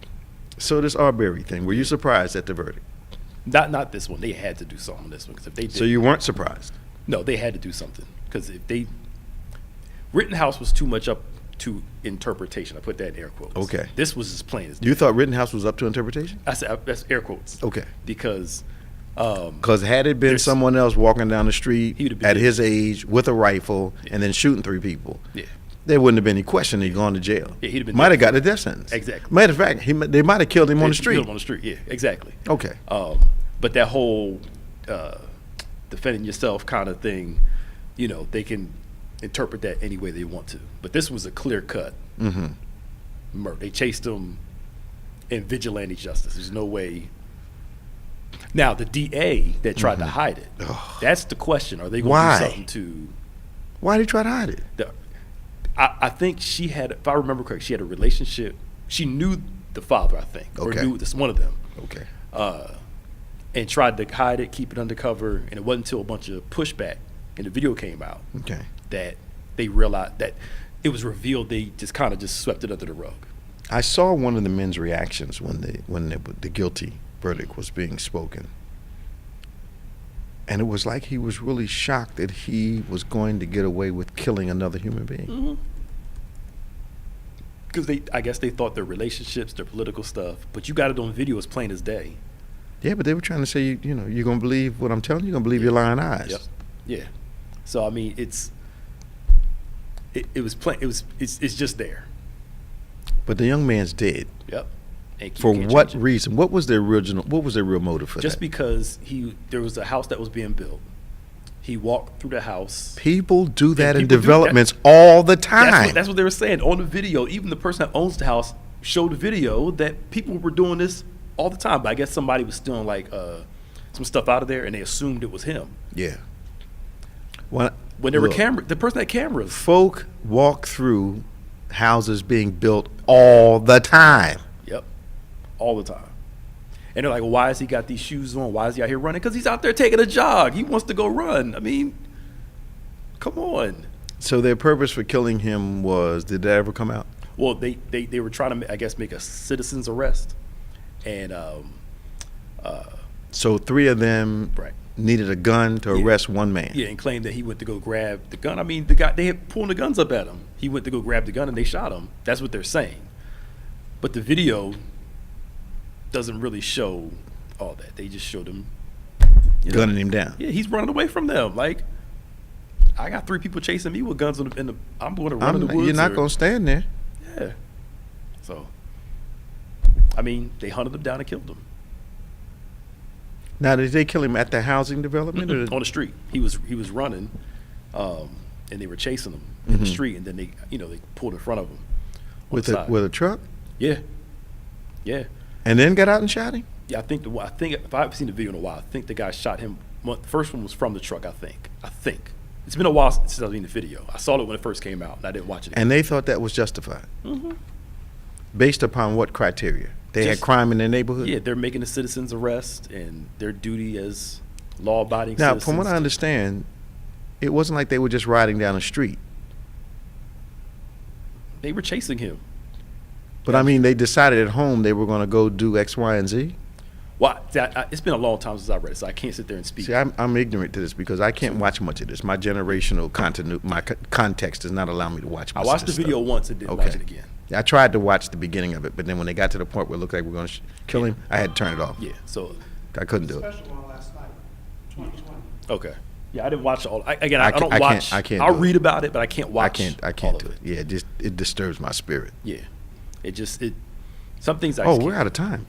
[SPEAKER 6] So this Arbery thing, were you surprised at the verdict?
[SPEAKER 7] Not this one. They had to do something on this one, because if they did,
[SPEAKER 6] So you weren't surprised?
[SPEAKER 7] No, they had to do something, because if they Rittenhouse was too much up to interpretation. I put that in air quotes.
[SPEAKER 6] Okay.
[SPEAKER 7] This was as plain as day.
[SPEAKER 6] You thought Rittenhouse was up to interpretation?
[SPEAKER 7] I said that's air quotes.
[SPEAKER 6] Okay.
[SPEAKER 7] Because
[SPEAKER 6] had it been someone else walking down the street at his age with a rifle and then shooting 3 people, there wouldn't have been any question he'd gone to jail.
[SPEAKER 7] Yeah, he'd have been
[SPEAKER 6] might have got a death sentence.
[SPEAKER 7] Exactly.
[SPEAKER 6] Matter of fact, they might have killed him on the street.
[SPEAKER 7] Killed him on the street. Yeah, exactly.
[SPEAKER 6] Okay.
[SPEAKER 7] But that whole defending yourself kind of thing, they can interpret that any way they want to. But this was a clear cut murder. They chased him in vigilante justice. There's no way. Now the DA that tried to hide it, that's the question. Are they going to do something to?
[SPEAKER 6] Why did he try to hide it?
[SPEAKER 7] I think she had, if I remember correctly, she had a relationship. She knew the father, I think, or knew this one of them.
[SPEAKER 6] Okay.
[SPEAKER 7] And tried to hide it, keep it undercover, and it wasn't until a bunch of pushback and the video came out that they realized that it was revealed. They just kind of swept it under the rug.
[SPEAKER 6] I saw one of the men's reactions when the guilty verdict was being spoken, and it was like he was really shocked that he was going to get away with killing another human being.
[SPEAKER 7] Because I guess they thought their relationships, their political stuff, but you got it on video as plain as day.
[SPEAKER 6] Yeah, but they were trying to say, you're going to believe what I'm telling you, you're going to believe your lying eyes.
[SPEAKER 7] Yeah. So I mean, it's just there.
[SPEAKER 6] But the young man's dead.
[SPEAKER 7] Yep. And
[SPEAKER 6] For
[SPEAKER 7] you can't
[SPEAKER 6] what
[SPEAKER 7] change it.
[SPEAKER 6] reason? What was their real motive for
[SPEAKER 7] Just
[SPEAKER 6] that?
[SPEAKER 7] because there was a house that was being built. He walked through the house.
[SPEAKER 6] People do that in
[SPEAKER 7] people do that.
[SPEAKER 6] developments all the time.
[SPEAKER 7] That's what they were saying on the video. Even the person that owns the house showed the video that people were doing this all the time. But I guess somebody was stealing like some stuff out of there, and they assumed it was him.
[SPEAKER 6] Yeah. When
[SPEAKER 7] there were the person had cameras.
[SPEAKER 6] Folk walk through houses being built all the time.
[SPEAKER 7] Yep, all the time. And they're like, well, why has he got these shoes on? Why is he out here running? Because he's out there taking a jog. He wants to go run. I mean, come on.
[SPEAKER 6] So their purpose for killing him was, did that ever come out?
[SPEAKER 7] Well, they were trying to, I guess, make a citizen's arrest. And
[SPEAKER 6] so 3 of them needed a gun to arrest one man.
[SPEAKER 7] Yeah, and claimed that he went to go grab the gun. I mean, the guy, they had pulling the guns up at him. He went to go grab the gun and they shot him. That's what they're saying. But the video doesn't really show all that. They just showed him
[SPEAKER 6] gunning him down.
[SPEAKER 7] Yeah, he's running away from them. Like, I got 3 people chasing me with guns in the I'm going to run in the woods.
[SPEAKER 6] You're not going to stand there.
[SPEAKER 7] Yeah. So, I mean, they hunted him down and killed him.
[SPEAKER 6] Now, did they kill him at the housing development?
[SPEAKER 7] On the street. He was running, and they were chasing him in the street, and then they pulled in front of him.
[SPEAKER 6] With a truck?
[SPEAKER 7] Yeah. Yeah.
[SPEAKER 6] And then got out and shot him?
[SPEAKER 7] Yeah, I think if I haven't seen the video in a while, I think the guy shot him. The first one was from the truck, I think. It's been a while since I've seen the video. I saw it when it first came out, and I didn't watch it again.
[SPEAKER 6] And they thought that was justified? Mm-hmm. Based upon what criteria? They had crime in their neighborhood?
[SPEAKER 7] Yeah, they're making a citizen's arrest, and their duty as law-abiding citizens.
[SPEAKER 6] Now, from what I understand, it wasn't like they were just riding down the street.
[SPEAKER 7] They were chasing him.
[SPEAKER 6] But I mean, they decided at home they were going to go do X, Y, and Z?
[SPEAKER 7] Well, it's been a long time since I read it, so I can't sit there and speak.
[SPEAKER 6] See, I'm ignorant to this because I can't watch much of this. My generational context does not allow me to watch much of this.
[SPEAKER 7] I watched the video once and didn't watch it again.
[SPEAKER 6] I tried to watch the beginning of it, but then when they got to the point where it looked like we were going to kill him, I had to turn it off.
[SPEAKER 7] Yeah, so
[SPEAKER 6] I couldn't do it.
[SPEAKER 13] Special one last night, 2020.
[SPEAKER 7] Okay. Yeah, I didn't watch all. I don't watch.
[SPEAKER 6] I can't.
[SPEAKER 7] I'll read about it, but I can't watch.
[SPEAKER 6] I can't do it. Yeah, it disturbs my spirit.
[SPEAKER 7] Yeah, some things.
[SPEAKER 6] We're out of time.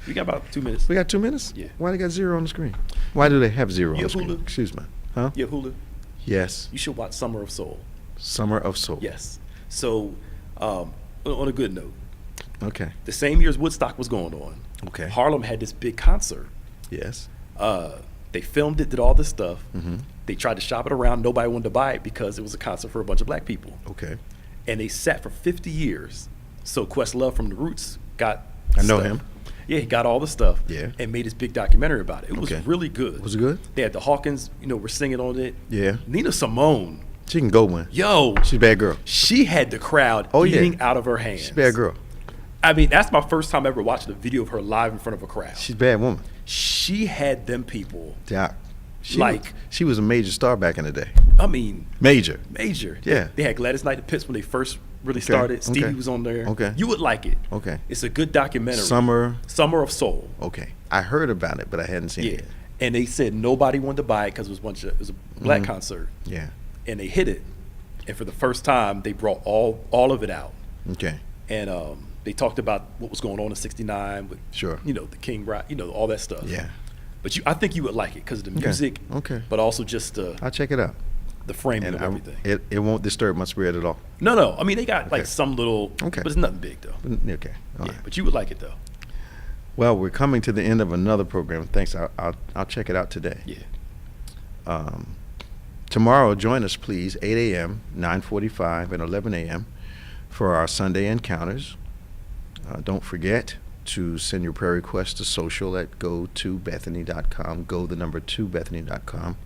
[SPEAKER 7] We got about 2 minutes.
[SPEAKER 6] We got 2 minutes?
[SPEAKER 7] Yeah.
[SPEAKER 6] Why they got 0 on the screen? Why do they have 0 on the screen?
[SPEAKER 7] Hulu?
[SPEAKER 6] Excuse me. Huh?
[SPEAKER 7] You have Hulu?
[SPEAKER 6] Yes.
[SPEAKER 7] You should watch Summer of Soul.
[SPEAKER 6] Summer of Soul.
[SPEAKER 7] Yes. So, on a good note.
[SPEAKER 6] Okay.
[SPEAKER 7] The same year as Woodstock was going on.
[SPEAKER 6] Okay.
[SPEAKER 7] Harlem had this big concert.
[SPEAKER 6] Yes.
[SPEAKER 7] They filmed it, did all this stuff.
[SPEAKER 6] Mm-hmm.
[SPEAKER 7] They tried to shop it around. Nobody wanted to buy it because it was a concert for a bunch of black people.
[SPEAKER 6] Okay.
[SPEAKER 7] And they sat for 50 years. So Questlove from The Roots got
[SPEAKER 6] I know
[SPEAKER 7] stuff.
[SPEAKER 6] him.
[SPEAKER 7] Yeah, he got all the stuff.
[SPEAKER 6] Yeah.
[SPEAKER 7] And made this big documentary about it. It was
[SPEAKER 6] Okay.
[SPEAKER 7] really good.
[SPEAKER 6] Was it good?
[SPEAKER 7] They had the Hawkins, were singing on it.
[SPEAKER 6] Yeah.
[SPEAKER 7] Nina Simone.
[SPEAKER 6] She can go win.
[SPEAKER 7] Yo.
[SPEAKER 6] She's a bad girl.
[SPEAKER 7] She had the crowd eating out of her hands.
[SPEAKER 6] She's a bad girl.
[SPEAKER 7] I mean, that's my first time ever watching a video of her live in front of a crowd.
[SPEAKER 6] She's a bad woman.
[SPEAKER 7] She had them people.
[SPEAKER 6] Yeah. She was a major star back in the day.
[SPEAKER 7] I mean.
[SPEAKER 6] Major.
[SPEAKER 7] Yeah. They had Gladys Knight the Pitts when they first really started. Stevie was on there.
[SPEAKER 6] Okay.
[SPEAKER 7] You would like it.
[SPEAKER 6] Okay.
[SPEAKER 7] It's a good documentary.
[SPEAKER 6] Summer
[SPEAKER 7] of Soul.
[SPEAKER 6] Okay. I heard about it, but I hadn't seen it yet.
[SPEAKER 7] And they said nobody wanted to buy it because it was a black concert.
[SPEAKER 6] Yeah.
[SPEAKER 7] And they hit it. And for the first time, they brought all of it out.
[SPEAKER 6] Okay.
[SPEAKER 7] And they talked about what was going on in '69 with the King Ride, all that stuff.
[SPEAKER 6] Yeah.
[SPEAKER 7] But I think you would like it because of the music.
[SPEAKER 6] Okay.
[SPEAKER 7] But also just
[SPEAKER 6] I'll check it out.
[SPEAKER 7] The framing of everything.
[SPEAKER 6] It won't disturb my spirit at all.
[SPEAKER 7] No. I mean, they got like some little. Okay. But it's nothing big though.
[SPEAKER 6] Okay. All right.
[SPEAKER 7] But you would like it though.
[SPEAKER 6] Well, we're coming to the end of another program. Thanks. I'll check it out today.
[SPEAKER 7] Yeah.
[SPEAKER 6] Tomorrow, join us, please, 8 a.m., 9:45, and 11 a.m. for our Sunday encounters. Don't forget to send your prayer requests to social at go2bethany.com, go2bethany.com.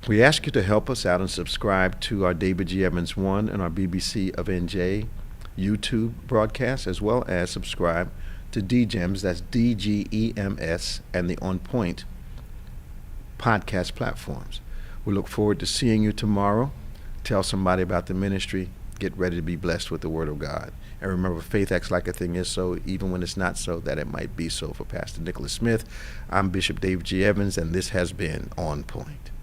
[SPEAKER 6] We ask you to help us out and subscribe to our David G. Evans 1 and our BBC of NJ YouTube broadcasts, as well as subscribe to DGEMS, that's DGEMS, and the OnPointe podcast platforms. We look forward to seeing you tomorrow. Tell somebody about the ministry. get ready to be blessed with the Word of God. And remember, faith acts like a thing is so, even when it's not so, that it might be so. For Pastor Nicholas Smith, I'm Bishop David G. Evans, and this has been On Point.